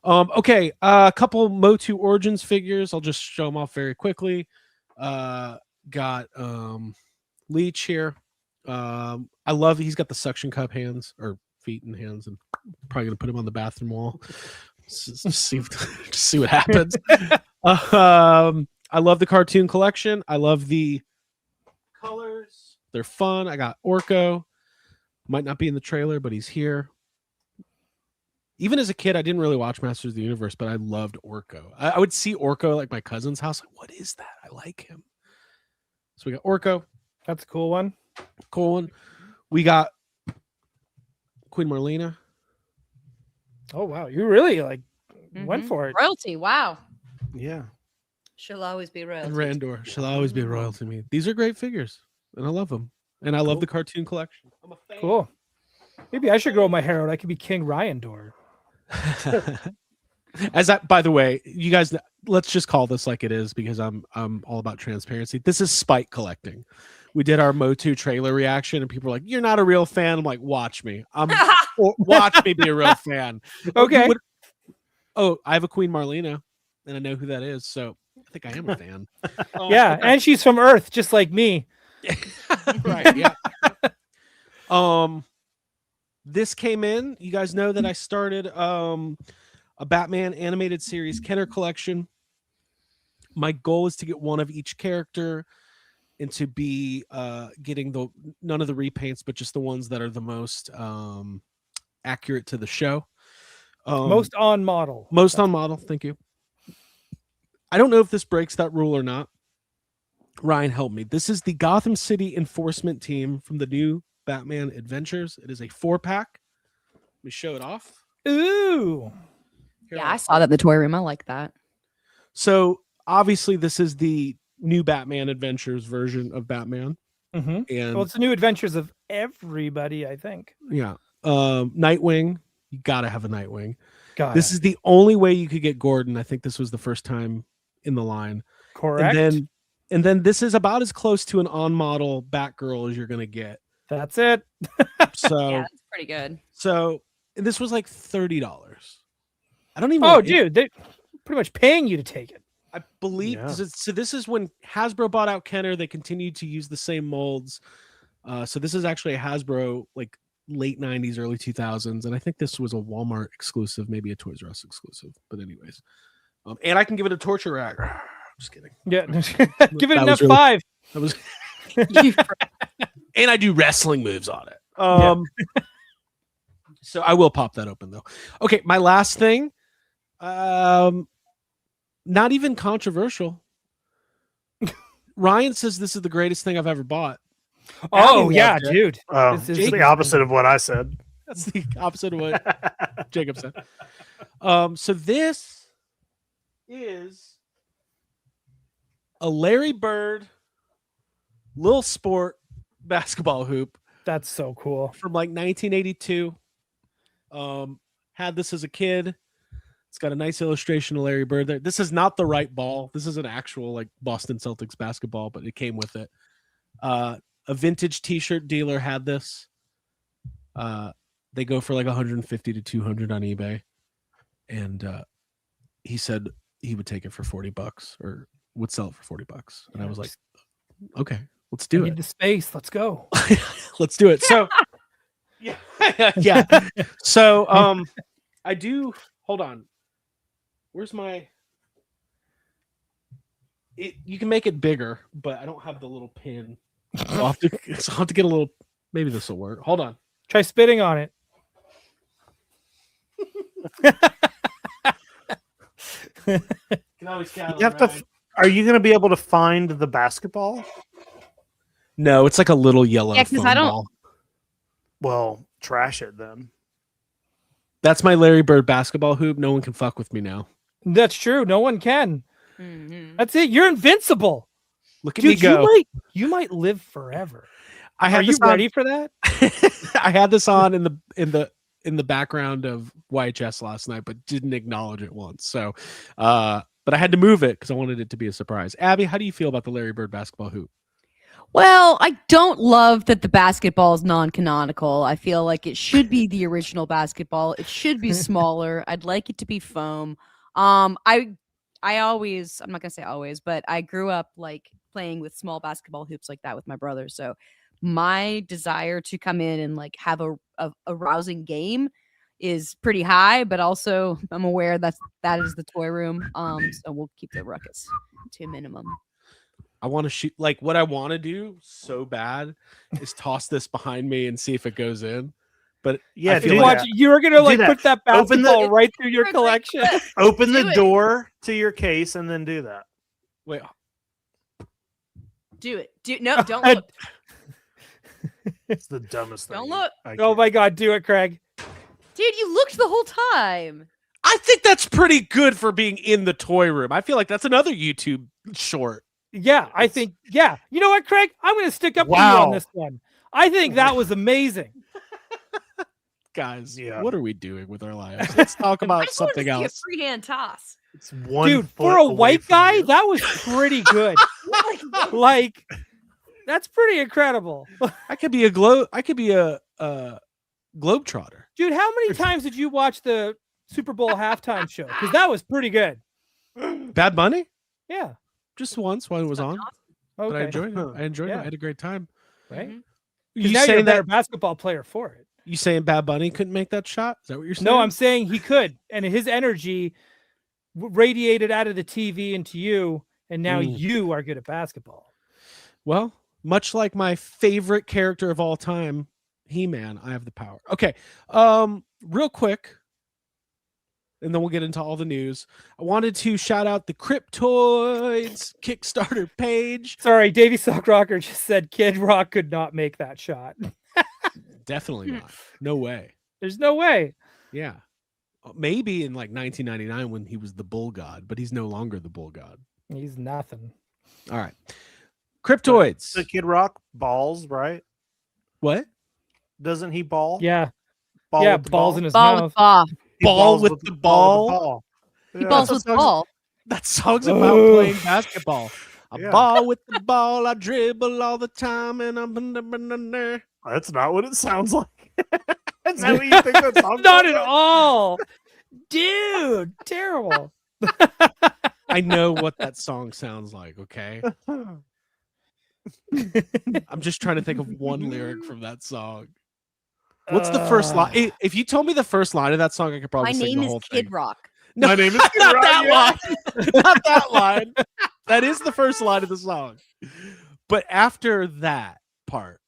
Okay, a couple Motu Origins figures. I'll just show them off very quickly. Got Leech here. I love he's got the suction cup hands or feet and hands, and probably gonna put him on the bathroom wall. Just see what happens. I love the cartoon collection. I love the colors. They're fun. I got Orko. Might not be in the trailer, but he's here. Even as a kid, I didn't really watch Masters of the Universe, but I loved Orko. I would see Orko at like my cousin's house. Like, what is that? I like him. So we got Orko. That's a cool one. Cool one. We got Queen Marlena. Oh wow, you really went Mhm. for it. Royalty. Wow. Yeah. She'll always be royalty. And Randor. She'll always be royal to me. These are great figures, and I love them. And I love the cartoon collection. I'm a fan. Cool. Maybe I should grow my hair out. I could be King Ryandor. As that, by the way, you guys, let's just call this like it is because I'm all about transparency. This is spite collecting. We did our Motu trailer reaction, and people are like, "You're not a real fan." I'm like, "Watch me. Watch me be a real fan." Okay. I have a Queen Marlena, and I know who that is, so I think I am a fan. Yeah, okay. and she's from Earth, just like me. Right. Yeah. This came in. You guys know that I started a Batman animated series Kenner collection. My goal is to get one of each character and to be getting none of the repaints, but just the ones that are the most accurate to the show. Most on model. Most on model. Thank you. I don't know if this breaks that rule or not. Ryan, help me. This is the Gotham City enforcement team from the new Batman Adventures. It is a 4-pack. Let me show it off. Ooh. Here, Yeah, I saw that in the toy room. I like that. So obviously, this is the new Batman Adventures version of Batman, Mm-hmm. and Well, it's the new adventures of everybody, I think. yeah, Nightwing. You gotta have a Nightwing. Got This is the only way you could get Gordon. I think this was the first time in the line. correct. And then this is about as close to an on-model Batgirl as you're gonna get. That's it. So Yeah, that's pretty good. so this was like $30. I don't even. Oh, know- dude, they're pretty much paying you to take it. I believe Yeah. so. This is when Hasbro bought out Kenner. They continued to use the same molds. So this is actually a Hasbro like late 90s, early 2000s, and I think this was a Walmart exclusive, maybe a Toys R Us exclusive. But anyways, and I can give it a torture rack. Just kidding. Yeah. Give it That an was really- F5. That was, You- and I do wrestling moves on it. So I will pop that open though. Okay, my last thing. Not even controversial. Ryan says this is the greatest thing I've ever bought. Oh, Abby yeah, loved it. dude. Oh, This is it's the opposite of what I said. That's the opposite of what Jacob said. So this is a Larry Bird Little Sport basketball hoop That's so cool. from like 1982. Had this as a kid. It's got a nice illustration of Larry Bird there. This is not the right ball. This is an actual like Boston Celtics basketball, but it came with it. A vintage t-shirt dealer had this. They go for like 150 to 200 on eBay. And he said he would take it for $40 or would sell it for $40. And I was like, okay, let's do Need it. the space. Let's go. Let's do it. So yeah. Yeah. So I do hold on. Where's my you can make it bigger, but I don't have the little pin. So I'll have to get a little maybe this will work. Hold on. Try spitting on it. Can always count You have to. Are you going to be able to find the basketball? No, it's like a little yellow. Yeah, 'cause foam I don't- ball. Well, trash it then. That's my Larry Bird basketball hoop. No one can fuck with me now. That's true. No one can. Mhm. That's it. You're invincible. Look at Dude, me go. you might live forever. I Are had you this on- ready for that? I had this on in the background of YHS last night, but didn't acknowledge it once. So, but I had to move it because I wanted it to be a surprise. Abby, how do you feel about the Larry Bird basketball hoop? Well, I don't love that the basketball is non-canonical. I feel like it should be the original basketball. It should be smaller. I'd like it to be foam. I always, I'm not gonna say always, but I grew up like playing with small basketball hoops like that with my brother. So my desire to come in and like have a rousing game is pretty high, but also I'm aware that is the toy room. So we'll keep the ruckus to a minimum. I want to shoot like what I want to do so bad is toss this behind me and see if it goes in. But Yeah, I If feel you do like watch, you're gonna like that. put that Open the- basketball right through your For a great collection. clip. Open the Do it. door to your case and then do that. wait, Do it. No, don't look. It's the dumbest thing. Don't look. I Oh can't. my god, do it, Craig. Dude, you looked the whole time. I think that's pretty good for being in the toy room. I feel like that's another YouTube short. Yeah, I think. Yeah, you know what, Craig? I'm gonna stick up for you Wow. on this one. I think that was amazing. Guys, Yeah. what are we doing with our lives? Let's talk I about just wanted to something see a else. freehand toss. It's one Dude, foot for a away white from guy, you. that was pretty good. Like, that's pretty incredible. I could be a globetrotter. Dude, how many times did you watch the Super Bowl halftime show? Because that was pretty good. Bad Bunny? Yeah. Just once when it was on. Okay. But I enjoyed it. I enjoyed it. Yeah. I had a great time. Right? Mhm. Because You now you're a saying better that basketball player for it. you saying Bad Bunny couldn't make that shot? Is that what you're saying? No, I'm saying he could, and his energy radiated out of the TV into you, and now Mm. you are good at basketball. Well, much like my favorite character of all time, He-Man, I have the power. Okay. Real quick, and then we'll get into all the news. I wanted to shout out the Cryptoids Kickstarter page. Sorry, Davey Sock Rocker just said Kid Rock could not make that shot. Definitely not. No way. There's no way. Yeah. maybe in like 1999 when he was the bull god, but he's no longer the bull god. He's nothing. All right. Cryptoids. The Kid Rock balls, right? What? Doesn't he ball? Yeah. Ball Yeah, with the balls ball? in his Ball mouth. with ball. He Ball balls with the ball? He Yeah. balls That's with what ball. That song's about Oh. playing basketball. I Yeah. ball with the ball, I dribble all the time, and I'm That's not what it sounds like. Is that what you think that song Not sounds at like? all. Dude, terrible. I know what that song sounds like, okay? I'm just trying to think of one lyric from that song. What's the first line? If you told me the first line of that song, I could probably My sing name the is whole Kid thing. Rock. No, My name is Kid not Rock, that yeah. line. Not that line. That is the first line of the song. But after that part,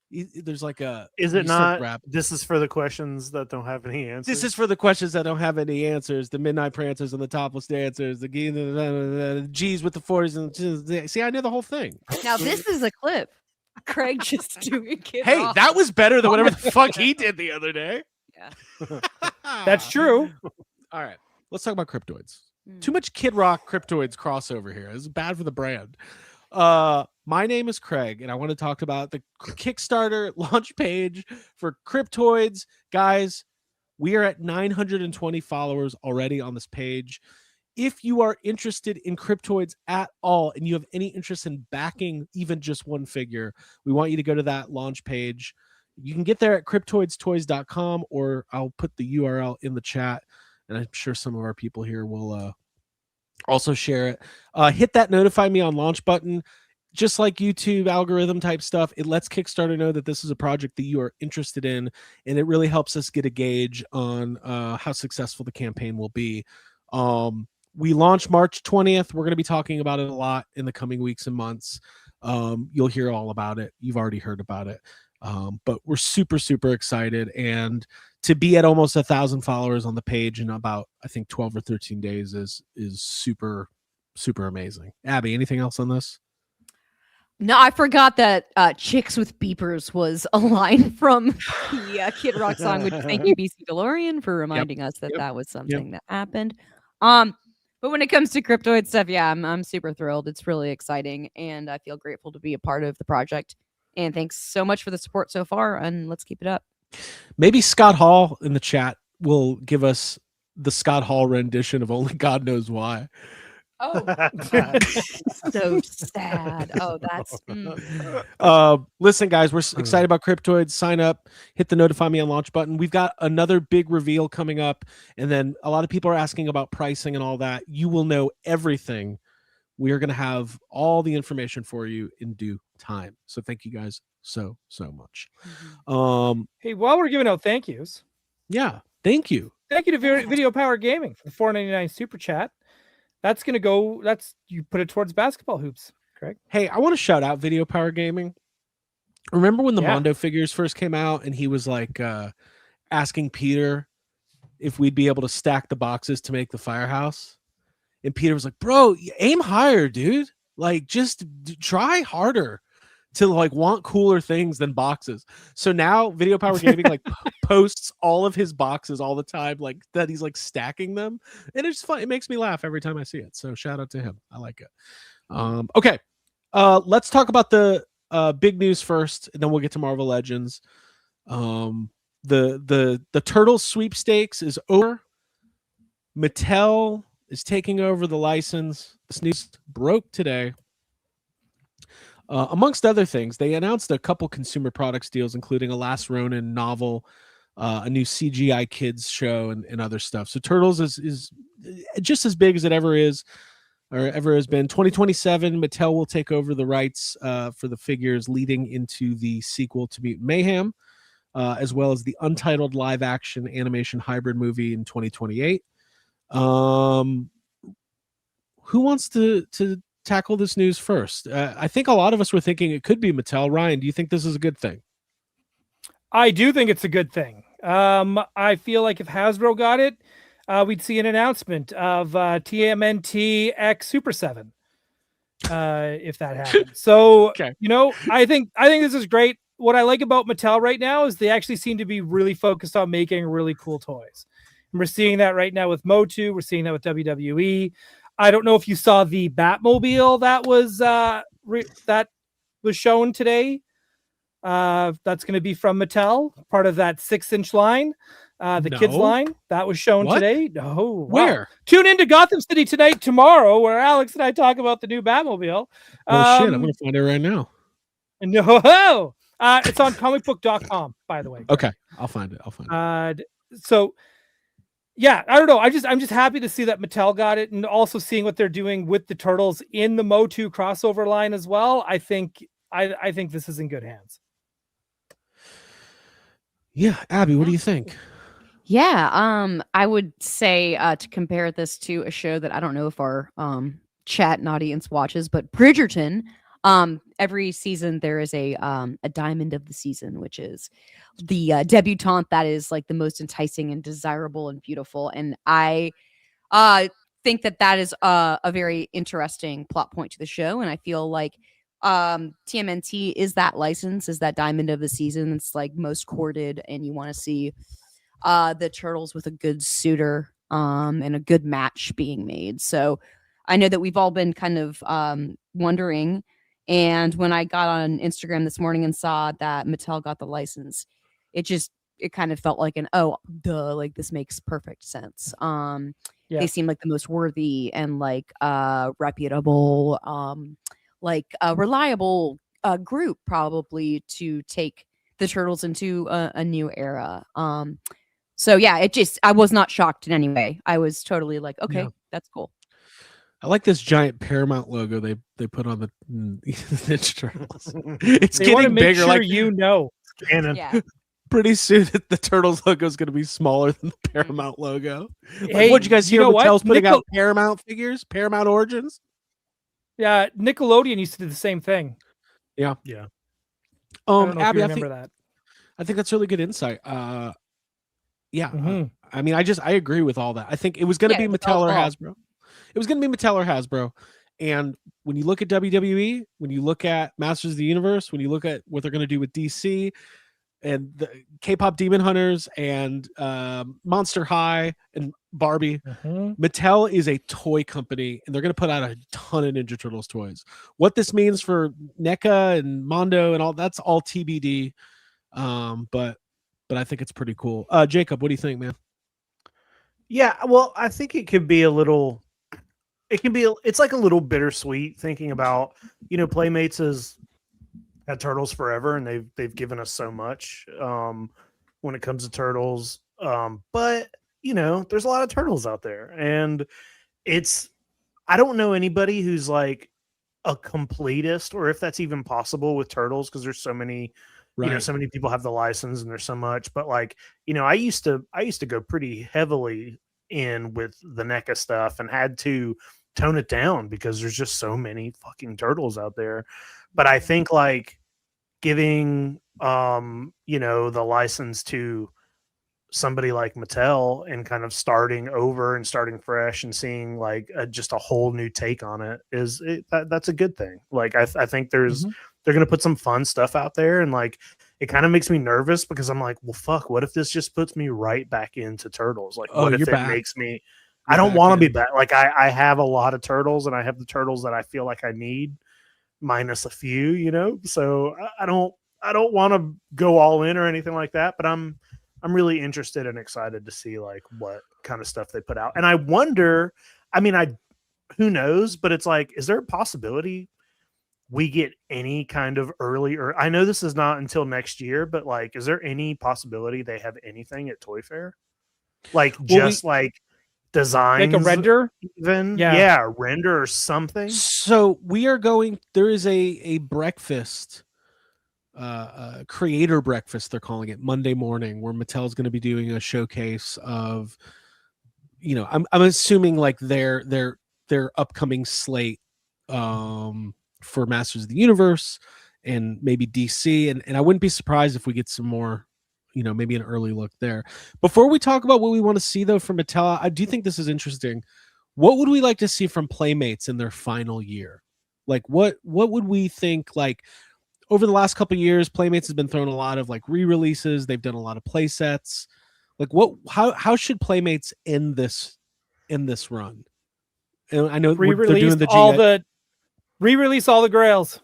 there's like a. Is you it start not? rapping. This is for the questions that don't have any answers. This is for the questions that don't have any answers. The midnight prancers and the topless dancers. The G's with the 40s and see, I know the whole thing. Now this is a clip. Craig just doing Kid Hey, Rock. that was better than whatever the fuck he did the other day. Yeah. That's true. All right, let's talk about Cryptoids. Mm. Too much Kid Rock Cryptoids crossover here. It's bad for the brand. My name is Craig, and I want to talk about the Kickstarter launch page for Cryptoids. Guys, we are at 920 followers already on this page. If you are interested in Cryptoids at all, and you have any interest in backing even just one figure, we want you to go to that launch page. You can get there at cryptoidstoys.com, or I'll put the URL in the chat, and I'm sure some of our people here will also share it. Hit that notify me on launch button. Just like YouTube algorithm type stuff, it lets Kickstarter know that this is a project that you are interested in, and it really helps us get a gauge on how successful the campaign will be. We launch March 20th. We're going to be talking about it a lot in the coming weeks and months. You'll hear all about it. You've already heard about it. But we're super, super excited. And to be at almost 1,000 followers on the page in about, I think, 12 or 13 days is super, super amazing. Abby, anything else on this? No, I forgot that "Chicks with Beepers" was a line from the Kid Rock song. Which thank you, BC DeLorean, for reminding us that that was something that happened. But when it comes to Cryptoid stuff, yeah, I'm super thrilled. It's really exciting, and I feel grateful to be a part of the project. And thanks so much for the support so far, and let's keep it up. Maybe Scott Hall in the chat will give us the Scott Hall rendition of "Only God Knows Why." Oh, so sad. Oh, that's. Listen, guys, we're excited about Cryptoids. Sign up, hit the notify me on launch button. We've got another big reveal coming up, and then a lot of people are asking about pricing and all that. You will know everything. We are going to have all the information for you in due time. So thank you guys so much. Hey, while we're giving out thank yous, Yeah, thank you. thank you to Video Power Gaming for the $4.99 super chat. That's gonna go. You put it towards basketball hoops, Craig. Hey, I want to shout out Video Power Gaming. Remember when the Yeah. Mondo figures first came out, and he was like asking Peter if we'd be able to stack the boxes to make the firehouse, and Peter was like, "Bro, aim higher, dude. Like, just try harder to like want cooler things than boxes." So now Video Power Gaming like posts all of his boxes all the time, like that he's like stacking them, and it's fun. It makes me laugh every time I see it. So shout out to him. I like it. Okay, let's talk about the big news first, and then we'll get to Marvel Legends. The Turtles sweepstakes is over. Mattel is taking over the license. This news broke today. Amongst other things, they announced a couple consumer products deals, including a Last Ronin novel, a new CGI Kids show, and other stuff. So Turtles is just as big as it ever is, or ever has been. 2027, Mattel will take over the rights for the figures leading into the sequel to Mutant Mayhem, as well as the untitled live-action animation hybrid movie in 2028. Who wants to tackle this news first? I think a lot of us were thinking it could be Mattel. Ryan, do you think this is a good thing? I do think it's a good thing. I feel like if Hasbro got it, we'd see an announcement of TMNT X Super 7 if that happened. So, Okay. I think this is great. What I like about Mattel right now is they actually seem to be really focused on making really cool toys. And we're seeing that right now with Motu. We're seeing that with WWE. I don't know if you saw the Batmobile that was shown today. That's going to be from Mattel, part of that 6-inch line. The kids No. line that was shown What? today. No, wow. Where? Tune into Gotham City tonight, tomorrow, where Alex and I talk about the new Batmobile. Oh shit! I'm gonna find it right now. No, it's on comicbook.com, by the way. Okay, I'll find it. So yeah, I don't know. I'm just happy to see that Mattel got it, and also seeing what they're doing with the Turtles in the Motu crossover line as well. I think this is in good hands. Yeah, Abby, what do you think? Yeah, I would say to compare this to a show that I don't know if our chat and audience watches, but Bridgerton. Every season there is a diamond of the season, which is the debutante that is like the most enticing and desirable and beautiful. And I think that is a very interesting plot point to the show. And I feel like TMNT is that license, is that diamond of the season. It's like most courted, and you want to see the Turtles with a good suitor and a good match being made. So I know that we've all been kind of wondering. And when I got on Instagram this morning and saw that Mattel got the license, it kind of felt like duh, like this makes perfect sense. They seem like the most worthy and like reputable, reliable group probably to take the Turtles into a new era. So yeah, I was not shocked in any way. I was totally like, okay, that's cool. I like this giant Paramount logo they put on the Ninja Turtles. It's They getting bigger. Sure, like Canon. Yeah. pretty soon, the Turtles logo is going to be smaller than the Paramount logo. Hey, what'd you guys hear? know what? Mattel's putting out Paramount figures, Paramount Origins. Yeah, Nickelodeon used to do the same thing. Yeah. Yeah. I don't know Abby, if you remember that. I think that's really good insight. Yeah. Mhm. I mean, I agree with all that. I think it was going to be Mattel or Hasbro. It was going to be Mattel or Hasbro. And when you look at WWE, when you look at Masters of the Universe, when you look at what they're going to do with DC and the K-pop Demon Hunters and Monster High and Barbie, Mattel is a toy company, and they're going to put out a ton of Ninja Turtles toys. What this means for NECA and Mondo and all, that's all TBD. But I think it's pretty cool. Jacob, what do you think, man? Yeah, well, I think it could be it's like a little bittersweet thinking about, Playmates has had Turtles forever, and they've given us so much when it comes to Turtles. But there's a lot of Turtles out there, and I don't know anybody who's like a completist, or if that's even possible with Turtles, because there's so many. Right. So many people have the license, and there's so much. But like, I used to go pretty heavily in with the NECA stuff, and had to tone it down because there's just so many fucking Turtles out there. But I think like giving the license to somebody like Mattel and kind of starting over and starting fresh and seeing like just a whole new take on it that's a good thing. Like I think they're going to put some fun stuff out there, and like it kind of makes me nervous because I'm like, well, fuck, what if this just puts me right back into Turtles? Like, what if it makes me? I don't want to be back. Like I have a lot of Turtles, and I have the Turtles that I feel like I need, minus a few, So I don't want to go all in or anything like that, but I'm really interested and excited to see like what kind of stuff they put out. And I wonder, who knows, but it's like, is there a possibility we get any kind of early, or I know this is not until next year, but like, is there any possibility they have anything at Toy Fair? Like like designs, like a render, even render or something. So we are going. There is a breakfast, creator breakfast. They're calling it Monday morning, where Mattel's going to be doing a showcase of, I'm assuming like their upcoming slate, for Masters of the Universe and maybe DC, and I wouldn't be surprised if we get some more. Maybe an early look there. Before we talk about what we want to see, though, from Mattel, I do think this is interesting. What would we like to see from Playmates in their final year? Like, what would we think? Like, over the last couple of years, Playmates has been throwing a lot of like re-releases. They've done a lot of play sets. Like how should Playmates end this run? And I know they're doing the re-release all the Grails.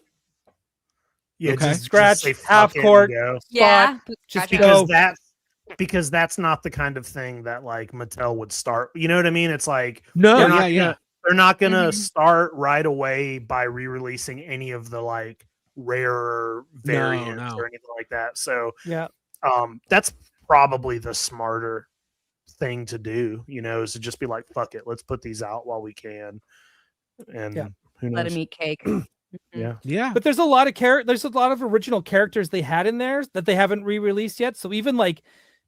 Yeah, Okay. just Scratch, say half fuck it and court. go. Yeah, put just scratch because out. because that's not the kind of thing that like Mattel would start. You know what I mean? It's like No, they're not gonna Mhm. start right away by re-releasing any of the like rarer variants no. or anything like that. So Yeah. that's probably the smarter thing to do, is to just be like, fuck it, let's put these out while we can. And who knows? Let him eat cake. Mhm. Yeah. But there's a lot of original characters they had in there that they haven't re-released yet. So even like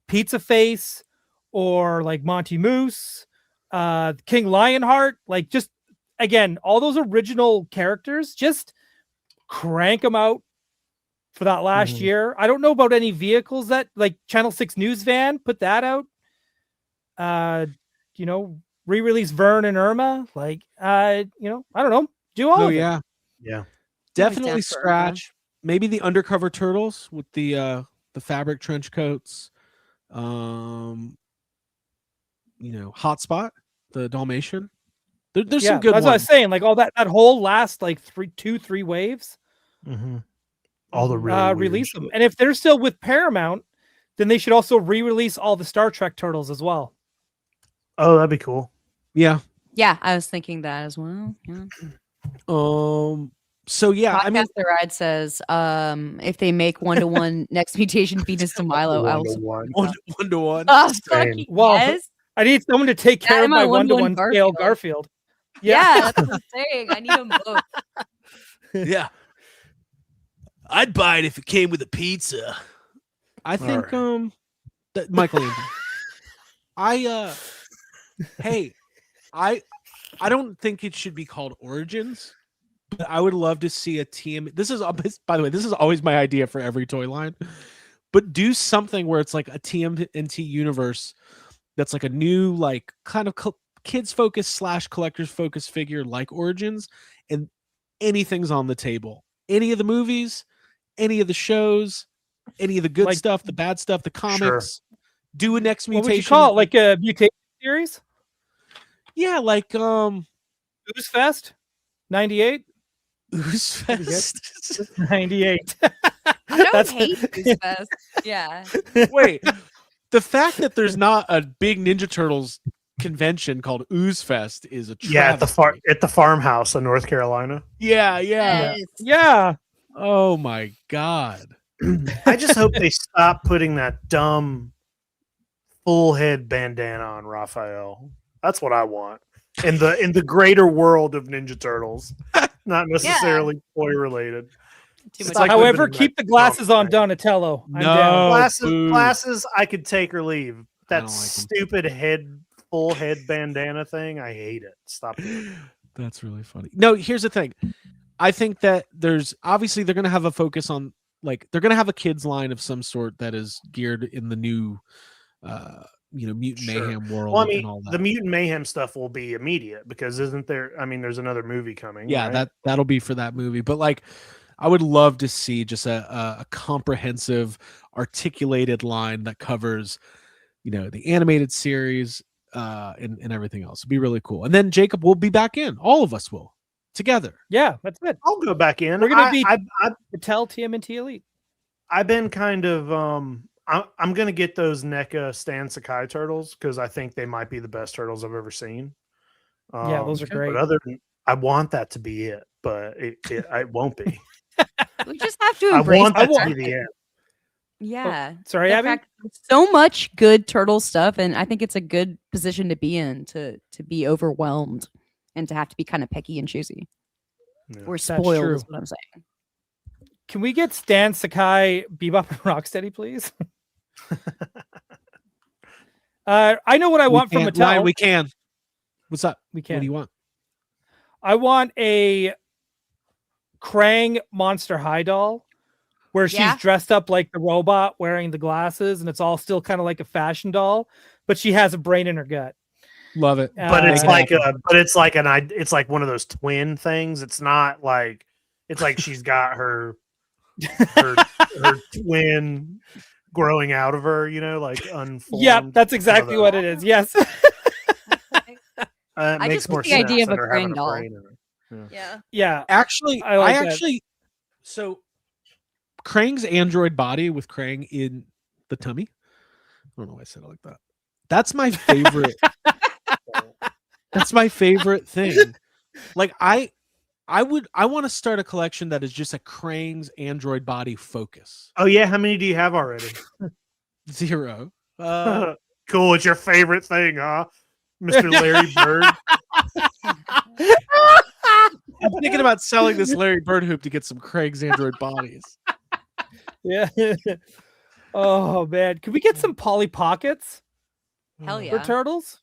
Pizza Face or like Monty Moose, King Lionheart, like just again, all those original characters, just crank them out for that last year. I don't know about any vehicles that like Channel 6 News Van put that out. Re-release Vern and Irma. Like, I don't know. Do all of it. Yeah. Definitely down for Irma. Scratch. Maybe the Undercover Turtles with the fabric trench coats. Hotspot, the Dalmatian. There's some good that's ones. what I was saying. Like all that whole last like 3 waves. All the really weird release them. shit. And if they're still with Paramount, then they should also re-release all the Star Trek turtles as well. Oh, that'd be cool. Yeah. Yeah, I was thinking that as well. Yeah. So yeah, I mean, Podcast The Ride says, if they make 1-to-1 next mutation fetus to Milo, I will. 1-to-1. Oh, Same. fucking Well, yes. I need someone to take care That of and my my 1-to-1 scale Garfield. Garfield. Yeah, that's what I'm saying. I need them both. Yeah. I'd buy it if it came with a pizza. I think that Michael Andrew. I don't think it should be called Origins, but I would love to see a TM. By the way, this is always my idea for every toy line. But do something where it's like a TMNT universe that's like a new, like kind of kids focused / collectors focused figure like Origins, and anything's on the table. Any of the movies, any of the shows, any of the good stuff, the bad stuff, the comics. Do a next mutation. What would you call it? Like a mutation series? Yeah, like Ooze Fest 98. Ooze Fest 98. I don't hate Ooze Fest. Yeah. Wait, the fact that there's not a big Ninja Turtles convention called Ooze Fest is a travesty. Yeah, at the farmhouse in North Carolina. Yeah. Yeah. Oh my god. I just hope they stop putting that dumb full head bandana on Raphael. That's what I want in the greater world of Ninja Turtles, not necessarily toy related. However, keep the glasses on Donatello. I'm down. Glasses, I could take or leave. That stupid full head bandana thing, I hate it. Stop it. That's really funny. No, here's the thing. I think that they're going to have a focus on, like, they're going to have a kids line of some sort that is geared in the new Mutant Mayhem world. Well, I mean, and all that. the Mutant Mayhem stuff will be immediate because isn't there? I mean, there's another movie coming. Yeah, right? that'll be for that movie. But like, I would love to see just a comprehensive, articulated line that covers, the animated series and everything else. It'd be really cool. And then Jacob will be back in. All of us will together. Yeah, that's it. I'll go back in. We're gonna be Mattel TMNT Elite. I've been kind of I'm gonna get those NECA Stan Sakai turtles because I think they might be the best turtles I've ever seen. Yeah, those are great. But I want that to be it, but it won't be. We just have to embrace. I want that to be the end. Yeah. Sorry, Abby. So much good turtle stuff, and I think it's a good position to be in to be overwhelmed and to have to be kind of picky and choosy. Yeah. We're spoiled, true. is what I'm saying. Can we get Stan Sakai, Bebop, and Rocksteady, please? I know what I want from Mattel. Ryan, we can. What's up? We can. What do you want? I want a Krang Monster High doll where she's dressed up like the robot wearing the glasses, and it's all still kind of like a fashion doll, but she has a brain in her gut. Love it. But it's like one of those twin things. It's not like, it's like she's got her twin growing out of her, like unformed. Yep, that's exactly what it is. Yes. It I makes just more like the sense idea of than a her having Krang doll. brain in her. Yeah. Yeah. Actually, I like I that. actually so Krang's android body with Krang in the tummy. I don't know why I said it like that. That's my favorite. That's my favorite thing. Like I want to start a collection that is just a Krang's android body focus. Oh yeah, how many do you have already? 0. Cool, it's your favorite thing, huh? Mr. Larry Bird. I'm thinking about selling this Larry Bird hoop to get some Krang's android bodies. Yeah. Oh man, could we get some Polly Pockets Hell for yeah. turtles?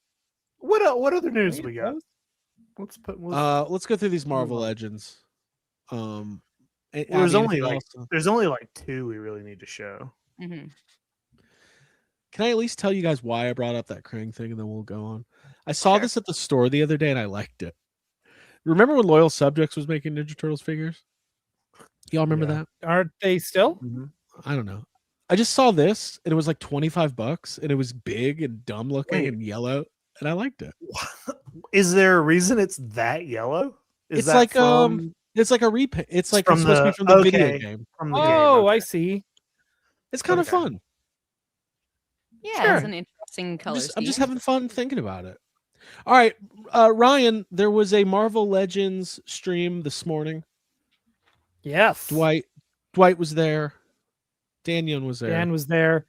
What other news we got? Let's Let's go through these Marvel Legends. there's Abby, only anything else? 2 we really need to show. Mhm. Can I at least tell you guys why I brought up that Krang thing, and then we'll go on? I saw Sure. this at the store the other day, and I liked it. Remember when Loyal Subjects was making Ninja Turtles figures? Y'all remember Yeah. that? Aren't they still? I don't know. I just saw this, and it was like $25, and it was big and dumb looking Wait. and yellow, and I liked it. Is there a reason it's that yellow? Is It's that like from, it's like a repaint. It's like from it's supposed to be the- from the video okay. game. from the game? Oh, Okay. I see. It's kind of Okay. fun. Yeah, it's Sure. an interesting color I'm just scheme. having fun thinking about it. All right, Ryan, there was a Marvel Legends stream this morning. Yes. Dwight was there. Daniel was there. Dan was there.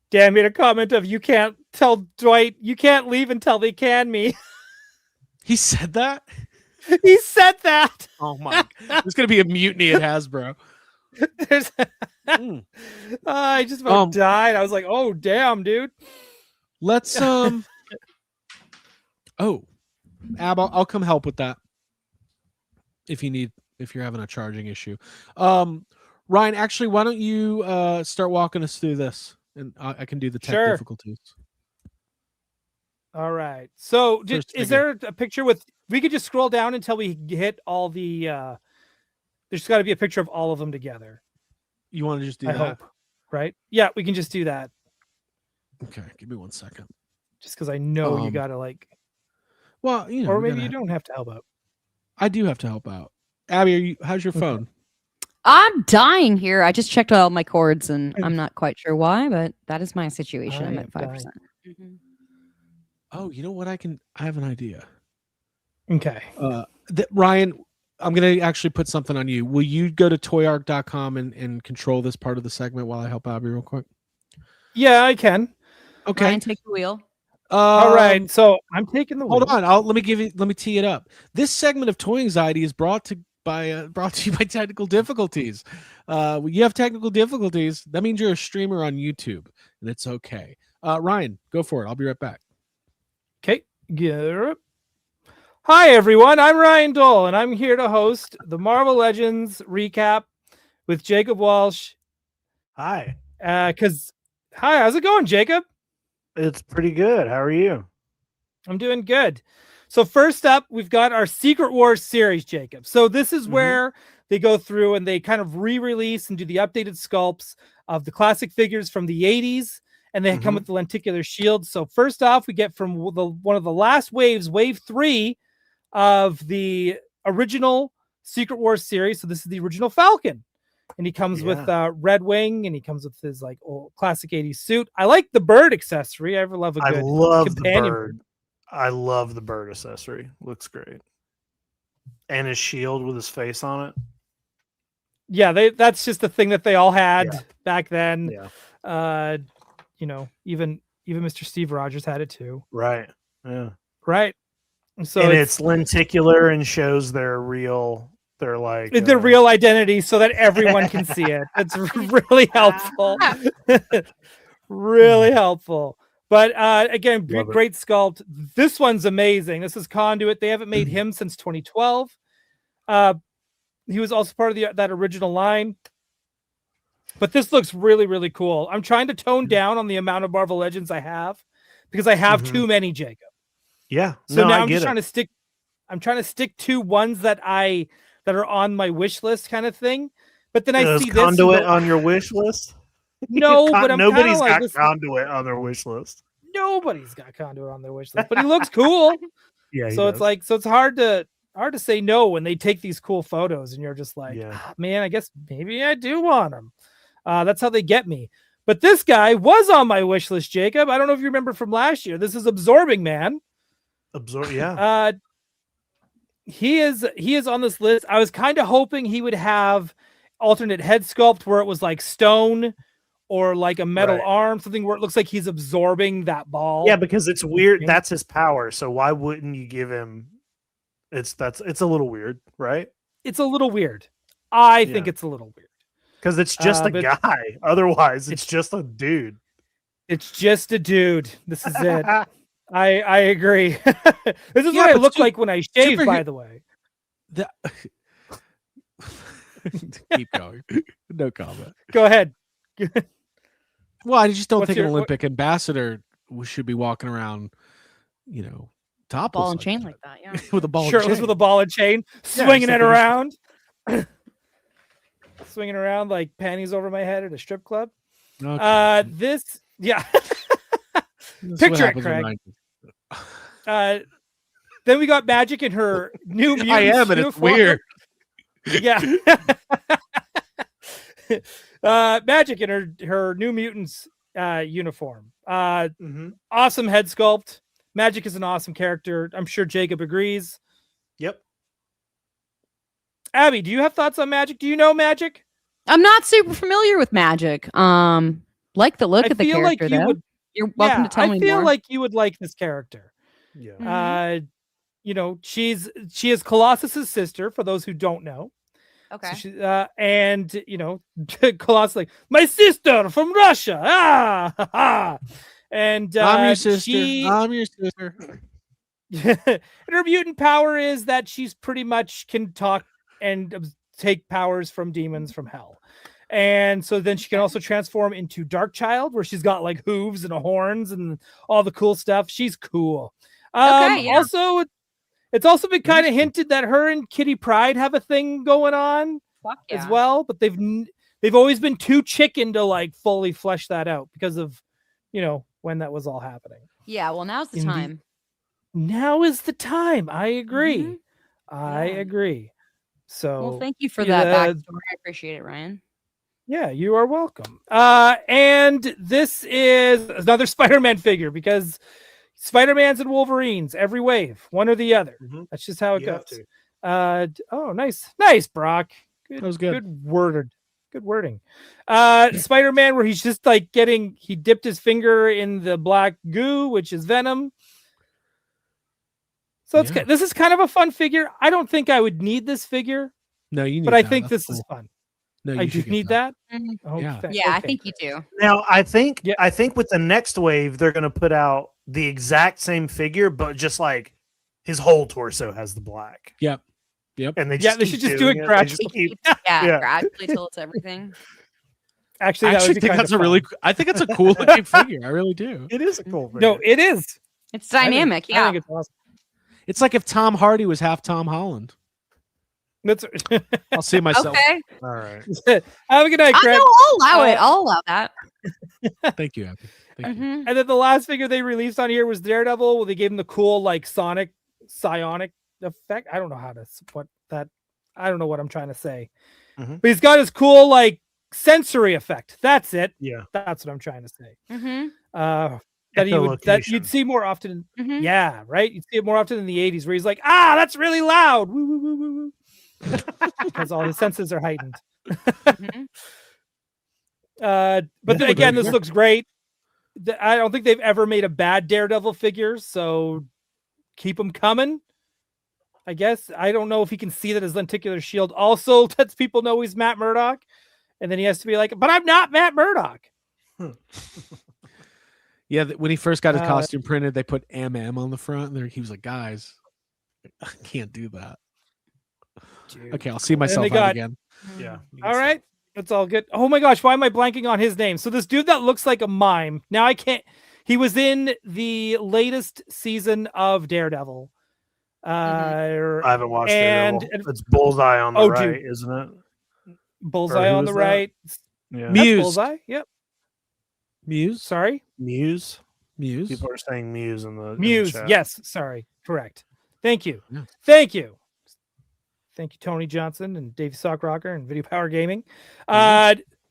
Dan made a comment of, "You can't tell Dwight, you can't leave until they can me." He said that? He said that. Oh my! There's gonna be a mutiny at Hasbro. There's, Mm. I just about Um, died. I was like, "Oh damn, dude." Let's Oh, Ab, I'll come help with that if you're having a charging issue. Ryan, actually, why don't you start walking us through this, and I can do the tech Sure. difficulties. All right. So, First is figure. there a picture with? We could just scroll down until we hit all the. There's got to be a picture of all of them together. You want to just do I that? hope. Right? Yeah, we can just do that. Okay, give me 1 second. Just because I know you Um, got to like, Well, you know, or we maybe gotta- you don't have to help out. I do have to help out. Abby, how's your Okay. phone? I'm dying here. I just checked all my cords, and I'm not quite sure why, but that is my situation. I I'm am at 5%. Mhm. Oh, you know what? I have an idea. Okay. Ryan, I'm going to actually put something on you. Will you go to toyarc.com and control this part of the segment while I help Abby real quick? Yeah, I can. Okay. Ryan, take the wheel. All right. So I'm taking the Hold wheel. on. Let me tee it up. This segment of Toy Anxiety is brought to you by technical difficulties. When you have technical difficulties, that means you're a streamer on YouTube, and it's okay. Ryan, go for it. I'll be right back. Okay. Get up. Hi, everyone. I'm Ryan Dole, and I'm here to host the Marvel Legends recap with Jacob Walsh. Hi. Hi, how's it going, Jacob? It's pretty good. How are you? I'm doing good. So first up, we've got our Secret Wars series, Jacob. So this is where they go through and they kind of re-release and do the updated sculpts of the classic figures from the 80s, and they come with the lenticular shields. So first off, we get from one of the last waves, wave 3 of the original Secret Wars series. So this is the original Falcon. And he comes with Red Wing, and he comes with his like old classic 80s suit. I like the bird accessory. I love a good I love the companion bird. I love the bird accessory. Looks great. And his shield with his face on it. Yeah, that's just the thing that they all had back then. Yeah. You know, even Mr. Steve Rogers had it too. Right. Yeah. Right. So and it's lenticular and shows their real real identity so that everyone can see it. It's really helpful. Really helpful. But again, great sculpt. This one's amazing. This is Conduit. They haven't made him since 2012. He was also part of that original line. But this looks really, really cool. I'm trying to tone down on the amount of Marvel Legends I have because I have too many, Jacob. Yeah. So now I'm just trying to stick. I'm trying to stick to ones that are on my wish list, kind of thing. But then I see this Conduit on your wish list. No, but I'm kind nobody's of like got this. Conduit on their wish list. Nobody's got Conduit on their wish list, but he looks cool. Yeah, he So it's does. like, so it's hard to say no when they take these cool photos, and you're just like, Yeah. man, I guess maybe I do want him. That's how they get me. But this guy was on my wish list, Jacob. I don't know if you remember from last year. This is Absorbing Man. Yeah. He is on this list. I was kind of hoping he would have alternate head sculpt where it was like stone or like a metal Right. arm, something where it looks like he's absorbing that ball. Yeah, because it's weird. That's his power. So why wouldn't you give him? It's a little weird, right? It's a little weird. I think Yeah. it's a little weird. Because it's just a but- guy. Otherwise, it's just a dude. It's just a dude. This is it. I agree. This is Yeah, what I but look like when I shave, superhe- by the way. The- Keep going. No comment. Go ahead. Well, I just don't What's think an your- Olympic ambassador should be walking around, topless Ball and chain like that. Yeah. with a ball. Shirtless and chain. with a ball and chain, Yeah, swinging except it for around. Swinging around like panties over my head at a strip club. Okay. This, yeah. This is what picture it, happens when Craig. I- Then we got Magic in her new mutant I am, and it's uniform. weird. Yeah. Magic in her New Mutants uniform. Awesome head sculpt. Magic is an awesome character. I'm sure Jacob agrees. Yep. Abby, do you have thoughts on Magic? Do you know Magic? I'm not super familiar with Magic. Like the look I of the feel like character you though. would. You're welcome to tell me I feel more. like you would like this character. Yeah. She is Colossus's sister. For those who don't know. Okay. So she, and Colossus like my sister from Russia. Ah, ha, ha. And I'm your sister. she I'm your sister. and her mutant power is that she's pretty much can talk and take powers from demons from hell. And so then she can also transform into Darkchild, where she's got like hooves and horns and all the cool stuff. She's cool. Okay, yeah. Also, it's also been kind of hinted that her and Kitty Pryde have a thing going on Fuck as yeah. well, but they've always been too chicken to like fully flesh that out because of when that was all happening. Yeah, well, now's the Indeed. time. Now is the time. I agree. Mhm. I Yeah. agree. So Well, thank you for yeah, that backstory. I appreciate it, Ryan. yeah, you are welcome. And this is another Spider-Man figure because Spider-Man's and Wolverines every wave, one or the other. Mhm. That's just how it You have goes. to. Oh, nice, Brock. Good, That was good. Good wording. Spider-Man, where he's just like he dipped his finger in the black goo, which is venom. So Yeah. this is kind of a fun figure. I don't think I would need this figure, No, you need. but I that. think That's this is cool. fun. No, I you do should get need that. Mhm. Oh, Yeah. Yeah, I okay, think you great. do. Now I think Yeah. with the next wave they're gonna put out the exact same figure, but just like his whole torso has the black. Yep. And they Yeah, just they keep should just do doing it They gradually. just keep- Yeah, Yeah. gradually till it's everything. Actually, I that actually would be think kind that's of a really. fun. I think it's a cool looking figure. I really do. It is a cool figure. No, it is. It's dynamic. I Yeah. think it's awesome. It's like if Tom Hardy was half Tom Holland. That's I'll see myself. Okay. All right. have a good night, I Craig. know. I'll allow it. Uh, I'll allow that. Thank you, Abby. Thank you. Mhm. And then the last figure they released on here was Daredevil, where they gave him the cool like psionic effect. I don't know how to what that. I don't know what I'm trying to say, Mhm. but he's got his cool like sensory effect. That's it. Yeah. That's what I'm trying to say. Mhm. That Echolocation. you'd see more often. Mhm. Yeah, right. You'd see it more often in the '80s, where he's like, that's really loud. Woo, woo, woo, woo, woo. Because all his senses are heightened. Mhm. But Yeah, again, good. this looks great. I don't think they've ever made a bad Daredevil figure, so keep them coming. I guess I don't know if he can see that his lenticular shield also lets people know he's Matt Murdock, and then he has to be like, "But I'm not Matt Murdock." Yeah, when he first got his Uh, costume printed, they put MM on the front. And he was like, "Guys, I can't do that." Okay, I'll see myself they out got- again. Yeah. All right, that's all good. Oh my gosh, why am I blanking on his name? So this dude that looks like a mime. Now I can't. He was in the latest season of Daredevil. I haven't watched And- it. It's Bullseye on the Oh, right, dude. isn't it? Bullseye who on is the that? right. Yeah. Me- That's Mused. Bullseye. Yep. Muse. Sorry, Muse. Muse. People are saying Muse in the Muse. chat. Yes, sorry, correct. Thank you, Yeah. thank you, thank you, Tony Johnson and Davey Sockrocker and Video Power Gaming.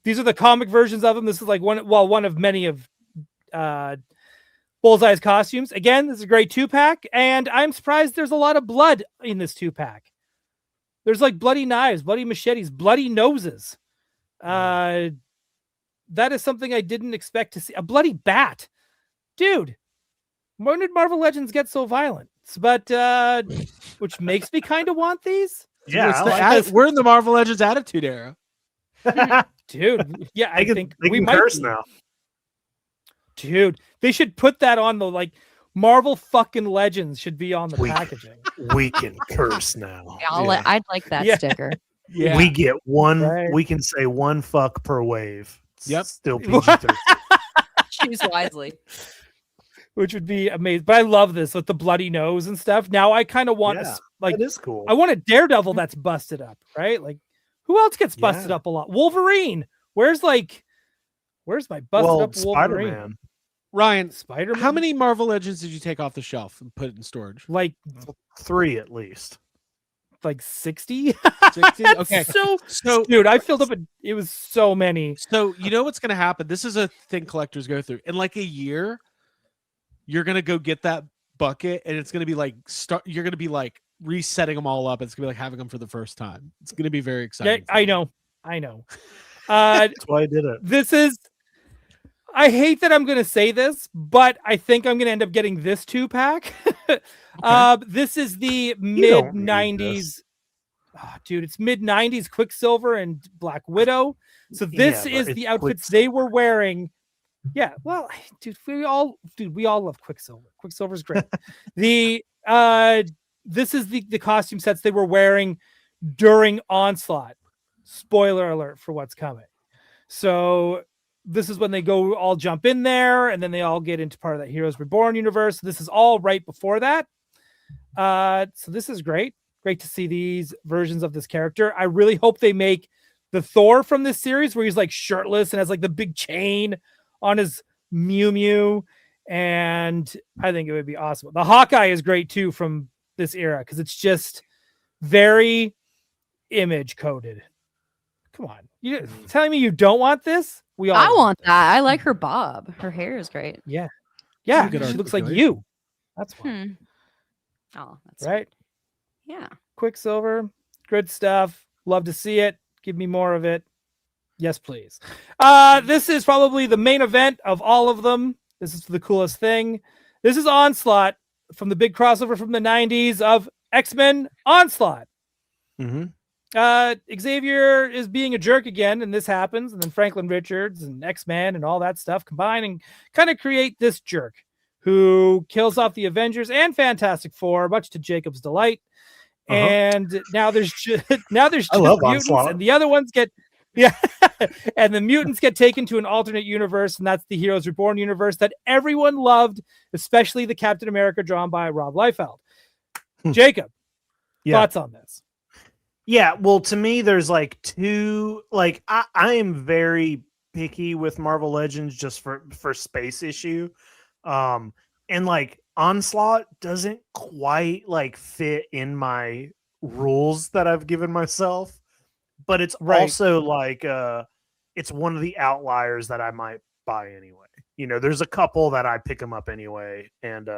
These are the comic versions of them. This is like one of many of Bullseye's costumes. Again, this is a great 2-pack, and I'm surprised there's a lot of blood in this 2-pack. There's like bloody knives, bloody machetes, bloody noses. That is something I didn't expect to see. A bloody bat. Dude, when did Marvel Legends get so violent? But which makes me kind of want these. Yeah, It's I the like we're in the Marvel Legends Attitude Era. this. Dude, yeah, I think they we can might curse be. now. Dude, they should put that on the like Marvel fucking Legends should be on the packaging. We can curse now. Yeah, I'd like that Yeah. sticker. Yeah. We get one. Right. We can say one fuck per wave. Yep. Still PG-13. Choose wisely. Which would be amazing. But I love this with the bloody nose and stuff. Now I kind of want Yeah, like That is cool. I want a Daredevil that's busted up, right? Like who else gets busted Yeah. up a lot? Wolverine. Where's my busted up Wolverine? Spider-Man. Ryan, Spider-Man. how many Marvel Legends did you take off the shelf and put it in storage? Like 3 at least. 60? 60? Okay. So dude, I filled up it was so many. So you know what's going to happen? This is a thing collectors go through. In like a year, you're going to go get that bucket, and it's going to be like you're going to be like resetting them all up. It's going to be like having them for the first time. It's going to be very Yeah, exciting. I know. That's why I did it. I hate that I'm going to say this, but I think I'm going to end up getting this 2-pack. This is the don't need mid-90s. this. Oh, dude, it's mid-90s Quicksilver and Black Widow. So this Yeah, but is it's the outfits they were wearing. Yeah, well, dude, we all love Quicksilver. Quicksilver's great. This is the costume sets they were wearing during Onslaught. Spoiler alert for what's coming. So this is when they go all jump in there, and then they all get into part of that Heroes Reborn universe. This is all right before that. So this is great. Great to see these versions of this character. I really hope they make the Thor from this series where he's like shirtless and has like the big chain on his Mew Mew. And I think it would be awesome. The Hawkeye is great too from this era because it's just very image coded. Come on. You telling me you don't want this? I want that. I like her bob. Her hair is great. Yeah. That's a good She looks like articulation. you. That's why. Oh, that's Right? Yeah. Quicksilver, good stuff. Love to see it. Give me more of it. Yes, please. This is probably the main event of all of them. This is the coolest thing. This is Onslaught from the big crossover from the 90s of X-Men Onslaught. Mm-hmm. Xavier is being a jerk again, and this happens, and then Franklin Richards and X-Men and all that stuff combine and kind of create this jerk who kills off the Avengers and Fantastic Four, much to Jacob's delight. And now there's just mutants, Onslaught. and the other ones get and the mutants get taken to an alternate universe, and that's the Heroes Reborn universe that everyone loved, especially the Captain America drawn by Rob Liefeld. Jacob, thoughts on this? Yeah, well, to me, there's like two. Like, I am very picky with Marvel Legends just for space issue, and like Onslaught doesn't quite like fit in my rules that I've given myself, but it's also like it's one of the outliers that I might buy anyway. You know, there's a couple that I pick them up anyway, and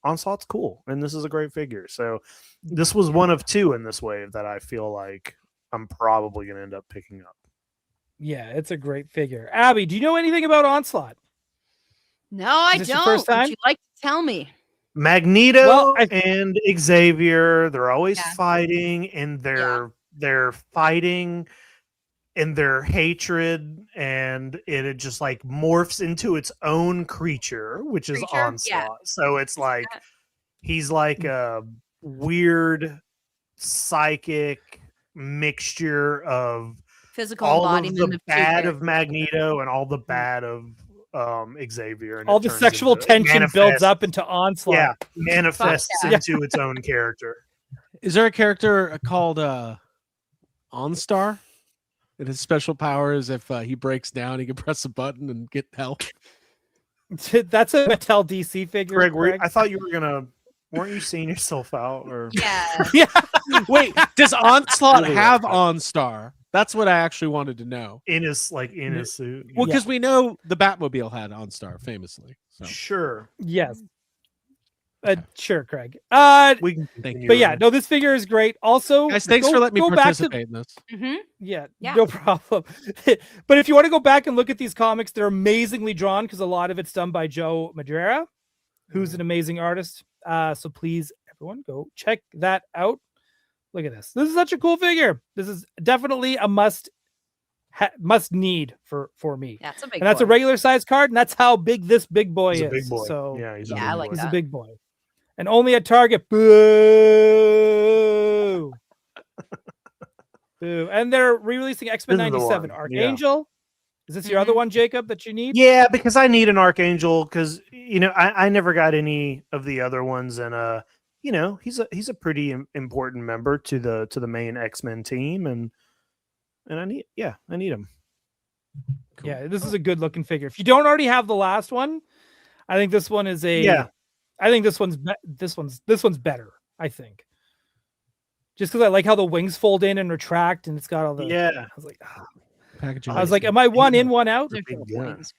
Onslaught's cool, and this is a great figure. So this was one of two in this wave that I feel like I'm probably going to end up picking up. Yeah, it's a great figure. Abby, do you know anything about Onslaught? No, I Is this your don't. first time? Would you like to tell me? Magneto and Xavier, they're always fighting, and they're fighting in their hatred, and it just like morphs into its own creature, which is Onslaught. So it's like he's like a weird psychic mixture of physical all of embodiment the of bad of Magneto and all the bad of Xavier, and all the sexual tension builds up into Onslaught. Yeah, manifests into its own character. Is there a character called OnStar? And his special power is if he breaks down, he can press a button and get help. That's a Mattel DC figure. Greg, Greg. I thought you were gonna. Weren't you seeing yourself out? Or Yeah. Yeah. Wait, does Onslaught Really have upset. OnStar? That's what I actually wanted to know. in his suit? Well, Yeah. because we know the Batmobile had OnStar famously. So Sure. Yes. Okay. Sure, Craig. We can. Thank continue But yeah, on. no, this figure is great. Also, guys, thanks for letting me go back to participate in this. Mm-hmm. Yeah, Yeah. no problem. But if you want to go back and look at these comics, they're amazingly drawn because a lot of it's done by Joe Madureira, who's an amazing artist. So please, everyone, go check that out. Look at this. This is such a cool figure. This is definitely a must need for me. That's a big. And that's a boy. regular size card, and that's how big this big boy He's is. a big boy. So Yeah, he's Yeah, I a big like boy. he's that. a big boy. And only at Target. Boo. Boo. And they're re-releasing X-Men This is the 97 one, Archangel. Is this your other one, Jacob, that you need? Yeah, because I need an Archangel because I never got any of the other ones, and he's a pretty important member to the main X-Men team, and I need him. Cool. Yeah, this is a good looking figure. If you don't already have the last one, I think this one is I think this one's better, I think. Just because I like how the wings fold in and retract, and it's got all the I was like, Packaging. I was like, am I one in, one out? They're big cool gun. boys.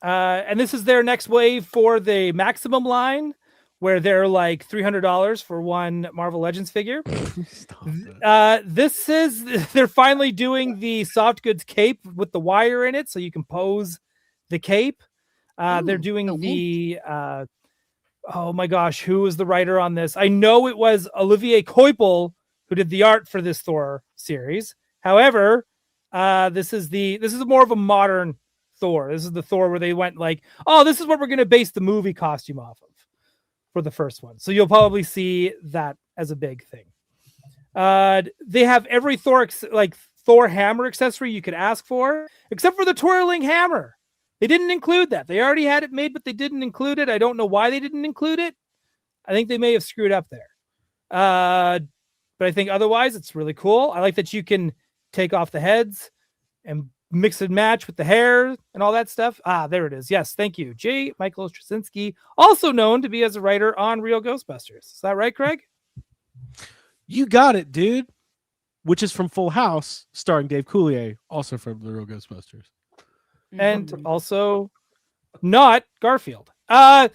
And this is their next wave for the Maximum line, where they're like $300 for one Marvel Legends figure. Stop it. They're finally doing the soft goods cape with the wire in it, so you can pose the cape. They're Ooh, doing cool. the oh my gosh, who was the writer on this? I know it was Olivier Coipel who did the art for this Thor series. However, this is more of a modern Thor. This is the Thor where they went like, oh, this is what we're going to base the movie costume off of for the first one. So you'll probably see that as a big thing. They have every Thor hammer accessory you could ask for, except for the twirling hammer. They didn't include that. They already had it made, but they didn't include it. I don't know why they didn't include it. I think they may have screwed up there. But I think otherwise it's really cool. I like that you can take off the heads and mix and match with the hair and all that stuff. There it is. Yes, thank you. J. Michael Straczynski, also known to be as a writer on Real Ghostbusters. Is that right, Craig? You got it, dude. Which is from Full House, starring Dave Coulier, also from The Real Ghostbusters. And also not Garfield. And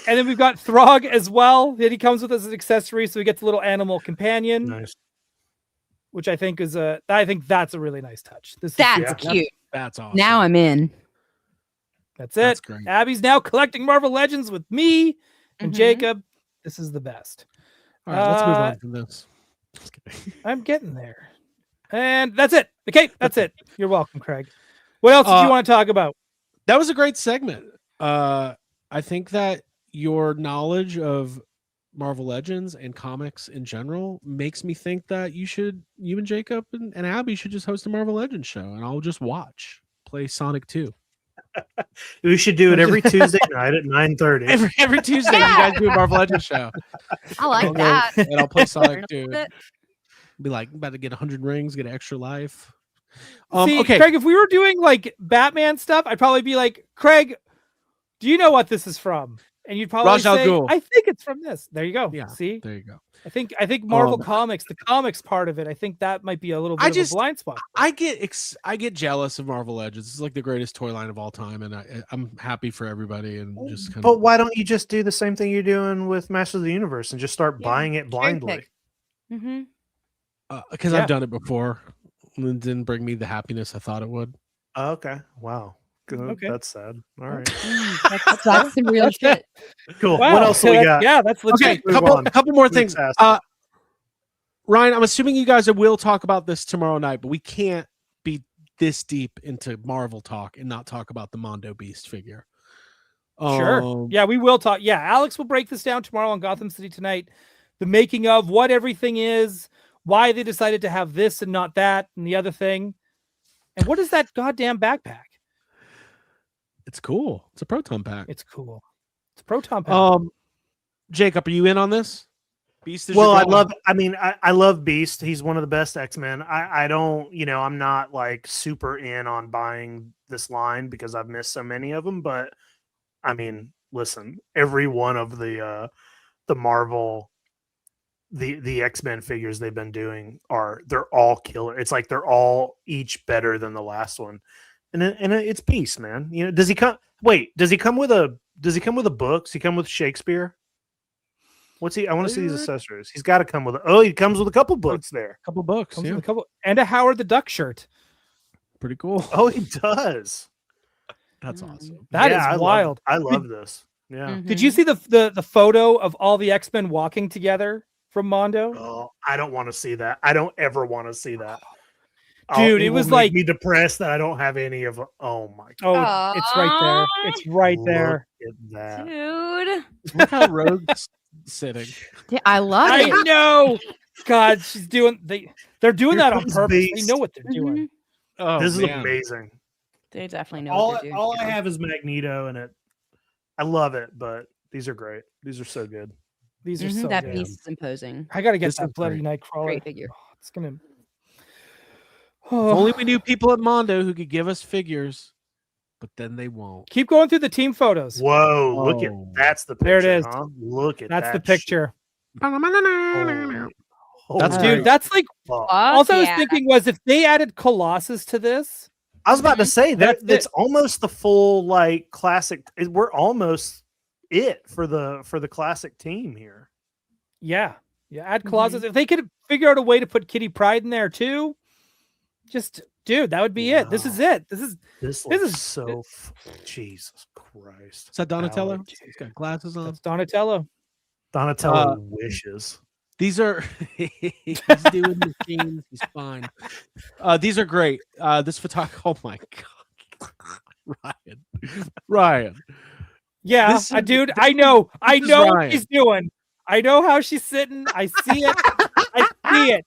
then we've got Throg as well. That he comes with as an accessory, so he gets a little animal companion, Nice. which I think is that's a really nice touch. That's cute. That's awesome. Now I'm in. That's it. That's great. Abby's now collecting Marvel Legends with me and Mhm. Jacob. This is the best. All right, let's move on from this. Just kidding. I'm getting there. And that's it. Okay, that's it. You're welcome, Craig. What else did you want to talk about? That was a great segment. I think that your knowledge of Marvel Legends and comics in general makes me think that you and Jacob and Abby should just host a Marvel Legends show, and I'll just play Sonic 2. We should do it every Tuesday night at 9:30. Every Tuesday, you guys do a Marvel Legends show. I like I'll go- that. and I'll play Sonic 2. It- Be like, I'm about to get 100 rings, get an extra life. See, Okay. Craig, if we were doing like Batman stuff, I'd probably be like, Craig, do you know what this is from? And you'd probably Ra's al say, Ghul. I think it's from this. There you go. Yeah. See, There you go. I think Marvel Um, Comics, the comics part of it, I think that might be a little bit of a blind spot. I get jealous of Marvel Legends. It's like the greatest toy line of all time, and I'm happy for everybody. And just kind But of. why don't you just do the same thing you're doing with Masters of the Universe and just start buying it blindly? Mm-hmm. Because Yeah. I've done it before, and it didn't bring me the happiness I thought it would. Oh, okay. Wow. Good. Okay. That's sad. All right. That's some real shit. Cool. Wow. What else do we got? Yeah, that's legit. Okay, move on. couple more things. Fantastic. Ryan, I'm assuming you guys will talk about this tomorrow night, but we can't be this deep into Marvel talk and not talk about the Mondo Beast figure. Sure. Yeah, we will talk. Yeah, Alex will break this down tomorrow on Gotham City Tonight. The making of, what everything is, why they decided to have this and not that and the other thing. And what is that goddamn backpack? It's cool. It's a proton pack. It's cool. It's a proton pack. Jacob, are you in on this? Beast is Well, your I guy. love. I mean, I love Beast. He's one of the best X-Men. I don't. I'm not like super in on buying this line because I've missed so many of them. But I mean, listen, every one of the Marvel, the X-Men figures they've been doing they're all killer. It's like they're all each better than the last one, and it's Beast, man. Does he come? Wait, does he come with a book? Does he come with Shakespeare? What's he? I want to see these accessories. He's got to come with. He comes with a couple books there. couple books. Comes Yeah, with a couple and a Howard the Duck shirt. pretty cool. Oh, he does. That's Mm. awesome. That is Yeah, wild. I love this. Yeah. Mhm. Did you see the photo of all the X-Men walking together from Mondo? Oh, I don't want to see that. I don't ever want to see that. Dude, it will was make like- me depressed that I don't have any of. Oh my god! Oh, it's right there. It's right there. Look at that. Dude. Look how Rogue's sitting. Yeah, I love I it. know. God, she's doing. They're doing Here that on comes purpose. They Beast. know what they're doing. Mhm. Oh, This is man. amazing. They definitely know what they're doing. All I have is Magneto, and I love it. But these are great. These are so good. These are Mhm, so that good. piece is imposing. I gotta get This that is bloody great. Nightcrawler. Great figure. Oh, it's gonna. If only we knew people at Mondo who could give us figures, but then they won't. Keep going through the team photos. Whoa! Look at Oh. that's the picture. There it is. Huh? Look at That's that the picture, That's dude. great. That's like. fuck. Also, I was yeah. thinking was if they added Colossus to this. I was about to say that That's it's it. almost the full like classic. We're almost it for the classic team here. Yeah, add Colossus. If they could figure out a way to put Kitty Pryde in there too, just dude, that would be it. This is it. This is This This looks is- so. Jesus Christ! Is that Donatello? Howard. He's got glasses on. that's Donatello. Donatello wishes. These are he's doing machines. He's fine. These are great. This photography. Oh my god, Ryan. Yeah, This is- dude. I know is what Ryan. she's doing. I know how she's sitting. I see it. I see it.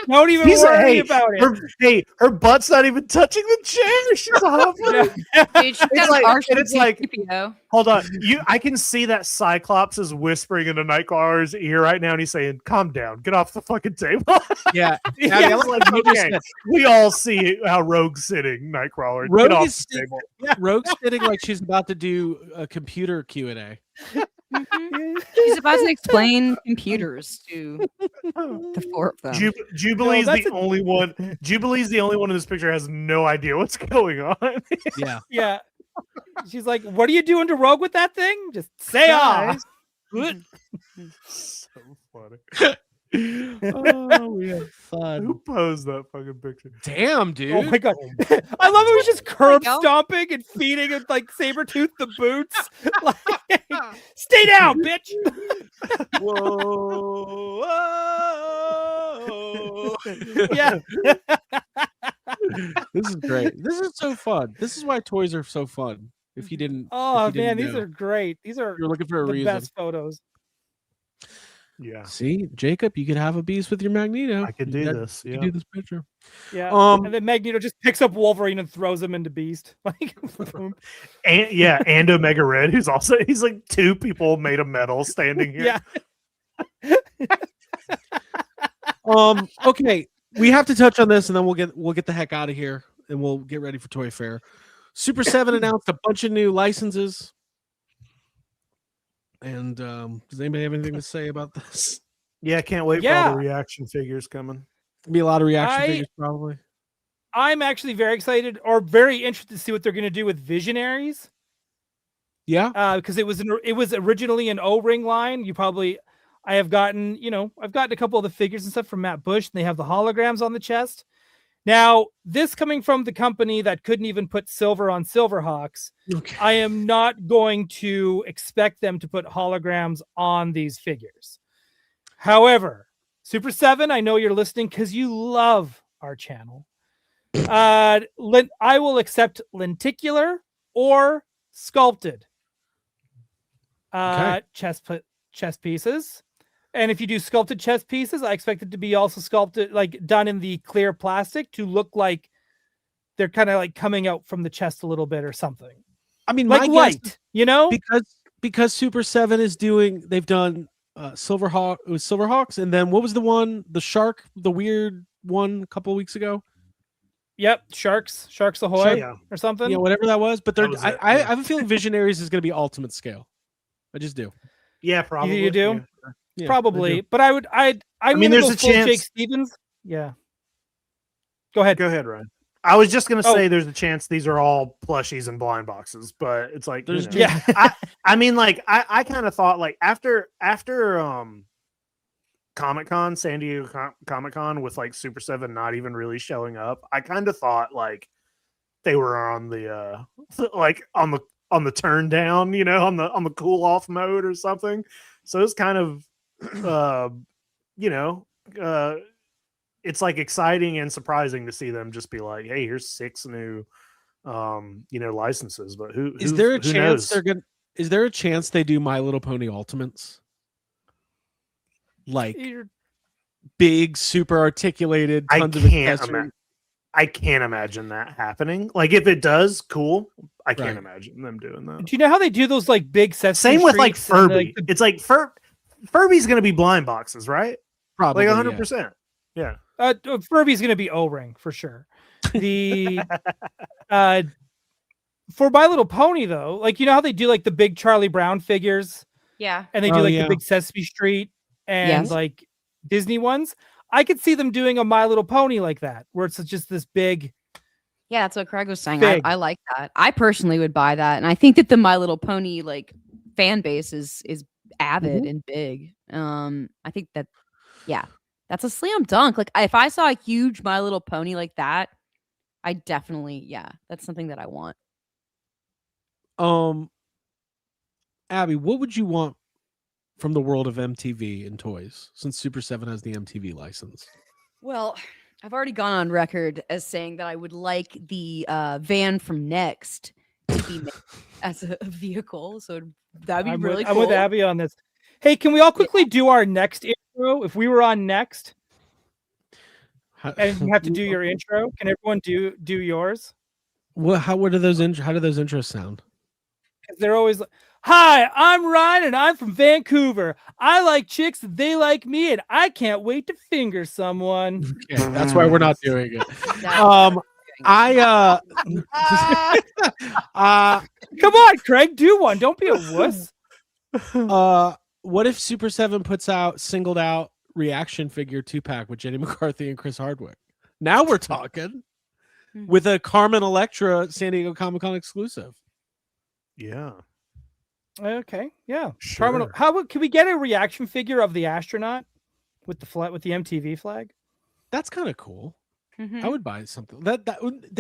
Don't even He's worry about it. Her butt's not even touching the chair. She's hovering. Dude, she's got like- arches and it's and like- CPO. Hold on. I can see that Cyclops is whispering into Nightcrawler's ear right now, and he's saying, "Calm down, get off the fucking table." Yeah, Yeah, yeah, like, you just okay. said- We all see how Rogue's sitting. Nightcrawler, Rogue get off is the table. Rogue's sitting like she's about to do a computer Q&A. Mhm. She's about to explain computers to the four of them. Jubilee's that's the only one. Jubilee's the only one in this picture who has no idea what's going on. Yeah. Yeah. She's like, "What are you doing to Rogue with that thing? Just say ah." So funny. Oh, we have fun. Who posed that fucking picture? Damn, dude. Oh my god! I love it. He's just curb go. stomping and feeding it like Sabretooth the boots. Like, stay down, bitch. Whoa. Whoa. Yeah. This is great. This is so fun. This is why toys are so fun. If you didn't, Oh if you man, didn't these know. are great. These are You're looking for a the reason. best photos. Yeah, See, Jacob, you could have a beast with your Magneto. I could You do got- this. you Yeah. could do this picture. Yeah. Um, And then Magneto just picks up Wolverine and throws him into Beast. Like, boom. And and Omega Red, he's like two people made of metal standing here. Yeah. Okay, we have to touch on this, and then we'll get the heck out of here, and we'll get ready for Toy Fair. Super 7 announced a bunch of new licenses. And does anybody have anything to say about this? Yeah, can't wait for all the reaction figures coming. There'll be a lot of reaction I- figures, probably. I'm actually very excited or very interested to see what they're going to do with Visionaries. Yeah. Because it was originally an O-ring line. I've gotten a couple of the figures and stuff from Matt Bush, and they have the holograms on the chest. Now, this coming from the company that couldn't even put silver on Silverhawks, Okay. I am not going to expect them to put holograms on these figures. However, Super 7, I know you're listening because you love our channel. I will accept lenticular or sculpted chess pieces. And if you do sculpted chess pieces, I expect it to be also sculpted, like done in the clear plastic to look like they're kind of like coming out from the chest a little bit or something. I mean, Like my guess light, you know? because Super 7 is they've done Silverhawk. It was Silverhawks, and then what was the one? The shark, the weird one, a couple of weeks ago. Yep, Sharks Ahoy Yeah. or something. Yeah, whatever that was. But That was it, I yeah. have a feeling Visionaries is going to be ultimate scale. I just do. Yeah, probably. You do? Yeah. Yeah, I Probably, do. but I'm mean, gonna there's go a full Jake chance- Stevens. Yeah. Go ahead. Go ahead, Ryan. I was just gonna Oh. say there's a chance these are all plushies and blind boxes, but it's like There's yeah. I mean, like I kind of thought like after Comic-Con, San Diego Comic-Con, with like Super 7 not even really showing up, I kind of thought like they were on the like on the turn down, you know, on the cool off mode or something. So it's kind of you know, it's like exciting and surprising to see them just be like, hey, here's 6 new you know, licenses. But Is there a who chance knows? they're gonna? Is there a chance they do My Little Pony Ultimates? Like You're- big, super articulated, I tons of can't accessories? I can't imagine that happening. Like if it does, cool. I can't Right. imagine them doing that. Do you know how they do those like big Sesame Same with like Streets and, Furby. It's like Furby's gonna be blind boxes, right? Probably Like yeah. 100%. Yeah. Furby's gonna be O-ring for sure. The for My Little Pony though, like you know how they do like the big Charlie Brown figures Yeah. and they do Oh, like yeah. the big Sesame Street and Yes. like Disney ones. I could see them doing a My Little Pony like that, where it's just this big. Yeah, that's what Craig was saying. Big. I like that. I personally would buy that, and I think that the My Little Pony like fan base is avid Mm-hmm. and big. I think that, yeah, that's a slam dunk. Like if I saw a huge My Little Pony like that, I definitely, yeah, that's something that I want. Abby, what would you want from the world of MTV and toys, since Super 7 has the MTV license? Well, I've already gone on record as saying that I would like the van from Next to be made as a vehicle. So that'd be I'm really with, cool. I'm with Abby on this. Hey, can we all quickly do our next intro? If we were on Next and you have to do your intro, can everyone do yours? What do those how do those intros sound? 'Cause they're always like, hi, I'm Ryan and I'm from Vancouver. I like chicks, they like me, and I can't wait to finger someone. Okay, that's why we're not doing it. That's- I Come on, Craig, do one. Don't be a wuss. what if Super 7 puts out singled out reaction figure 2-pack with Jenny McCarthy and Chris Hardwick? Now we're talking with a Carmen Electra San Diego Comic-Con exclusive. Yeah. Okay, yeah. Sure. Carmen, can we get a reaction figure of the astronaut with the flag, with the MTV flag? That's kind of cool. Mhm. I would buy something that they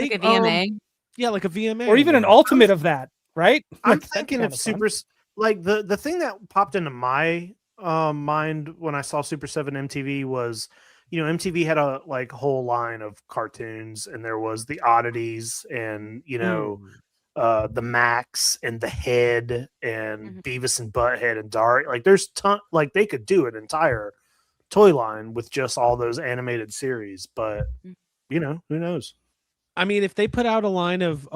Like a VMA. yeah, like a VMA Or even an ultimate of that, right? I'm Like, that's thinking kinda of fun. Super like the thing that popped into my mind when I saw Super 7 MTV was, you know, MTV had a like whole line of cartoons, and there was the oddities and, you know, the Max and the Head and Beavis and Butthead and Dari. Like there's like they could do an entire toy line with just all those animated series, but you know, who knows? I mean, if they put out a line of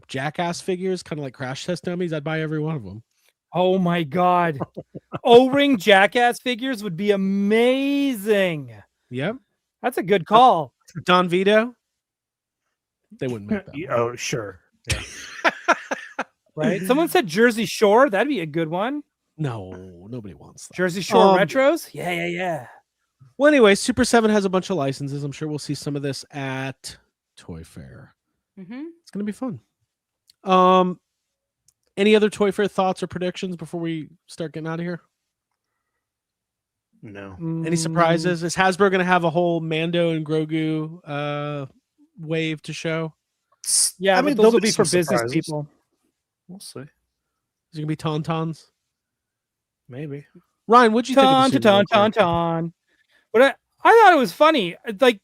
Jackass figures, kind of like crash test dummies, I'd buy every one of them. Oh my god. O-ring Jackass figures would be amazing. Yep. That's a good call. Don Vito. They wouldn't make that. Oh, sure. Yeah. Right? Someone said Jersey Shore. That'd be a good one. No, nobody wants that. Jersey Shore Um, retros. Yeah. Well, anyway, Super 7 has a bunch of licenses. I'm sure we'll see some of this at Toy Fair. Mhm. It's gonna be fun. Any other Toy Fair thoughts or predictions before we start getting out of here? No. Any surprises? Is Hasbro gonna have a whole Mando and Grogu wave to show? Yeah, I but mean, those there'll will be be for some business surprises. people. We'll see. Is it gonna be Tauntauns? Maybe. Ryan, what'd you think of the Super Bowl character? Ton. But I thought it was funny. Like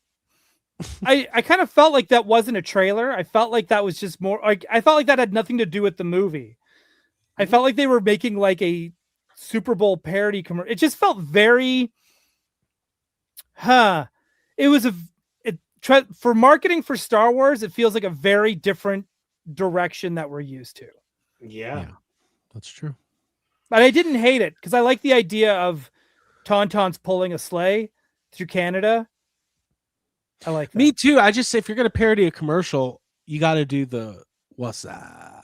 I kind of felt like that wasn't a trailer. I felt like that was just more like I felt like that had nothing to do with the movie. I felt like they were making like a Super Bowl parody commercial. It just felt very it was for marketing for Star Wars, it feels like a very different direction that we're used to. Yeah. That's true. But I didn't hate it because I like the idea of Tauntauns pulling a sleigh through Canada. I like that. Me too. I just say if you're gonna parody a commercial, you got to do the what's up.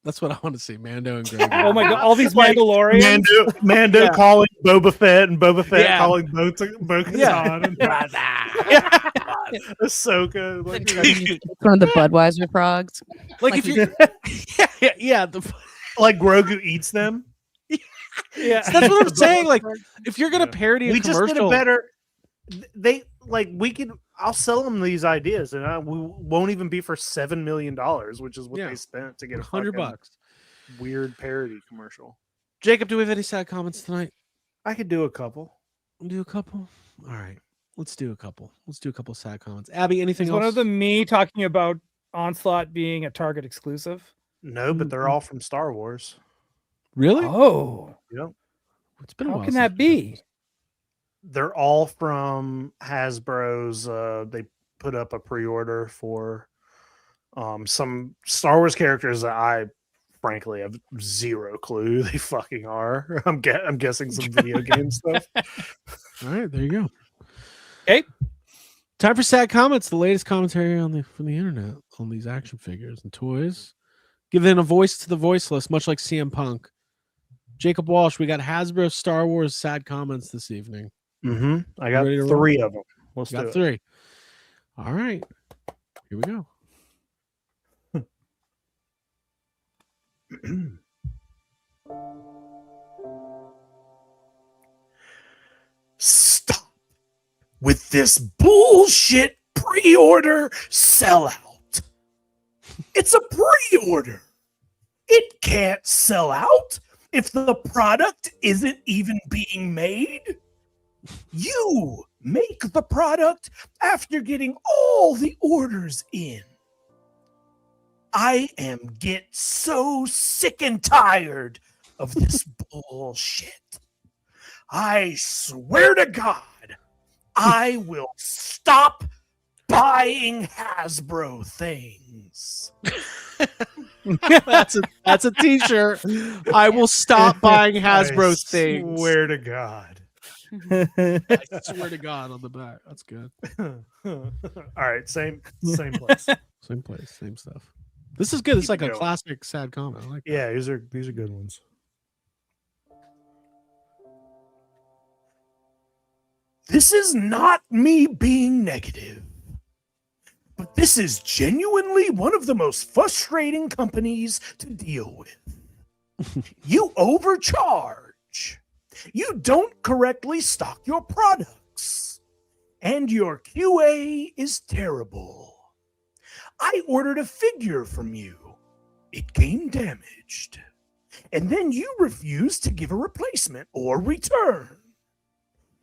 That's what I want to see. Mando and Grogu. Oh my god, all these Like Mandalorians. Mando Yeah. calling Boba Fett and Boba Fett Yeah. calling Bo-Katan. Yeah. And Ahsoka. Like, It's one of the Budweiser frogs. Like if you, yeah, like Grogu eats them. Yeah, that's what I'm saying. Like if you're gonna parody a We commercial, just did a better. They like we could. I'll sell them these ideas, and we won't even be for $7 million, which is what Yeah. they spent to get a $100. fucking weird parody commercial. Jacob, do we have any sad comments tonight? I could do a couple. We'll do a couple. All right, let's do a couple. Let's do a couple sad comments. Abby, anything is else? one of them me talking about Onslaught being a Target exclusive. No, but they're all from Star Wars. Really? Oh, Yep. It's been a how while can since that we've done be? this. They're all from Hasbro's. They put up a pre-order for some Star Wars characters that I frankly have zero clue who they fucking are. I'm guessing some video game stuff. All right, there you go. Okay. Time for sad comments. The latest commentary from the internet on these action figures and toys. Giving a voice to the voiceless, much like CM Punk. Jacob Walsh, we got Hasbro Star Wars sad comments this evening. Mm-hmm. I got ready to roll? 3 of them. Let's do Got it. 3. All right. Here we go. Stop with this bullshit pre-order sellout. It's a pre-order. It can't sell out if the product isn't even being made. You make the product after getting all the orders in. I get so sick and tired of this bullshit. I swear to God, I will stop buying Hasbro things. That's a t-shirt. I will stop buying Hasbro I things. Swear to God. I swear to God on the back. That's good. All right, same place. Same place, same stuff. This is good. It's Keep like it a going. classic sad comment. I like that. Yeah, these are good ones. This is not me being negative, but this is genuinely one of the most frustrating companies to deal with. You overcharge. You don't correctly stock your products. And your QA is terrible. I ordered a figure from you. It came damaged. And then you refused to give a replacement or return.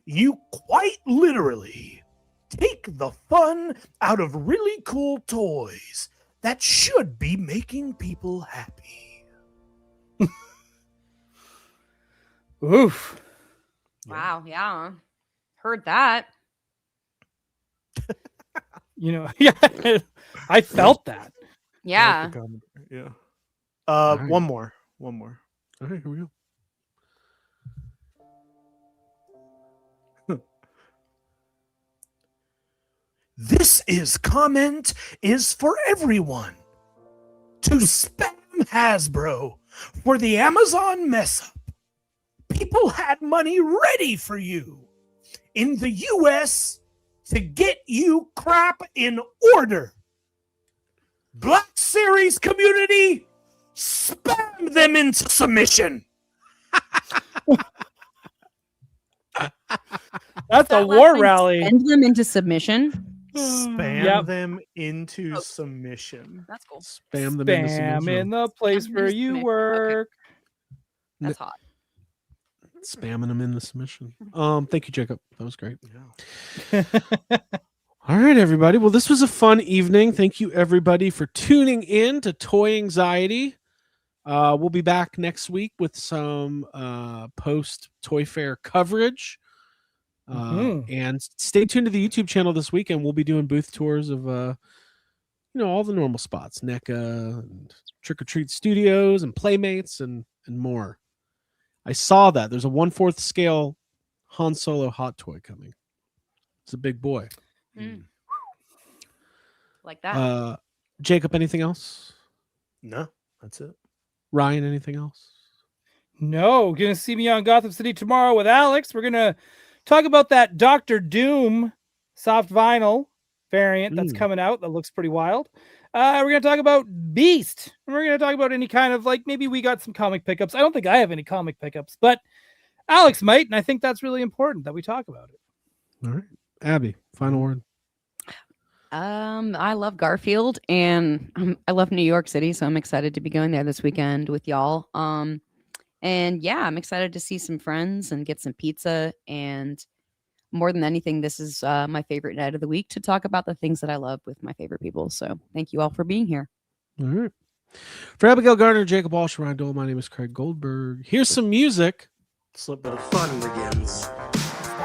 You quite literally take the fun out of really cool toys that should be making people happy. Oof. Wow, yeah. Heard that. You know, yeah, I felt that. Yeah. Yeah. right. One more. All right, here we go. This comment is for everyone. To spam Hasbro for the Amazon mess up. People had money ready for you in the US to get you crap in order. Black Series community, spam them into submission. That's a That war last line, rally. Send them into submission. Spam Yep. them into submission. That's cool. Spam them into Spam submission. in the place Spam where into you submission. work. That's hot. Spamming them in the submission. Thank you, Jacob. That was great. All right, everybody. Well, this was a fun evening. Thank you, everybody, for tuning in to Toy Anxiety. We'll be back next week with some post Toy Fair coverage. And stay tuned to the YouTube channel this weekend. We'll be doing booth tours of all the normal spots, NECA and Trick or Treat Studios and Playmates and more. I saw that there's a 1/4 scale Han Solo hot toy coming. It's a big boy. Mm. Like that. Jacob, anything else? No, that's it. Ryan, anything else? No, gonna see me on Gotham City tomorrow with Alex. We're gonna talk about that Doctor Doom soft vinyl variant that's coming out. That looks pretty wild. We're gonna talk about Beast. And we're gonna talk about any kind of like maybe we got some comic pickups. I don't think I have any comic pickups, but Alex might, and I think that's really important that we talk about it. All right, Abby, final word. I love Garfield and I love New York City, so I'm excited to be going there this weekend with y'all. And yeah, I'm excited to see some friends and get some pizza. And more than anything, this is my favorite night of the week to talk about the things that I love with my favorite people. So thank you all for being here. All right. For Abigail Gardner, Jacob Walsh, Ryan Dole, my name is Craig Goldberg. Here's some music. Slip where the fun begins.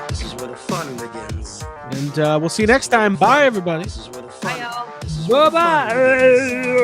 This is where the fun begins. And we'll see you next time. Bye, everybody. This is where the fun. Bye, y'all. This is where the fun Bye-bye. begins.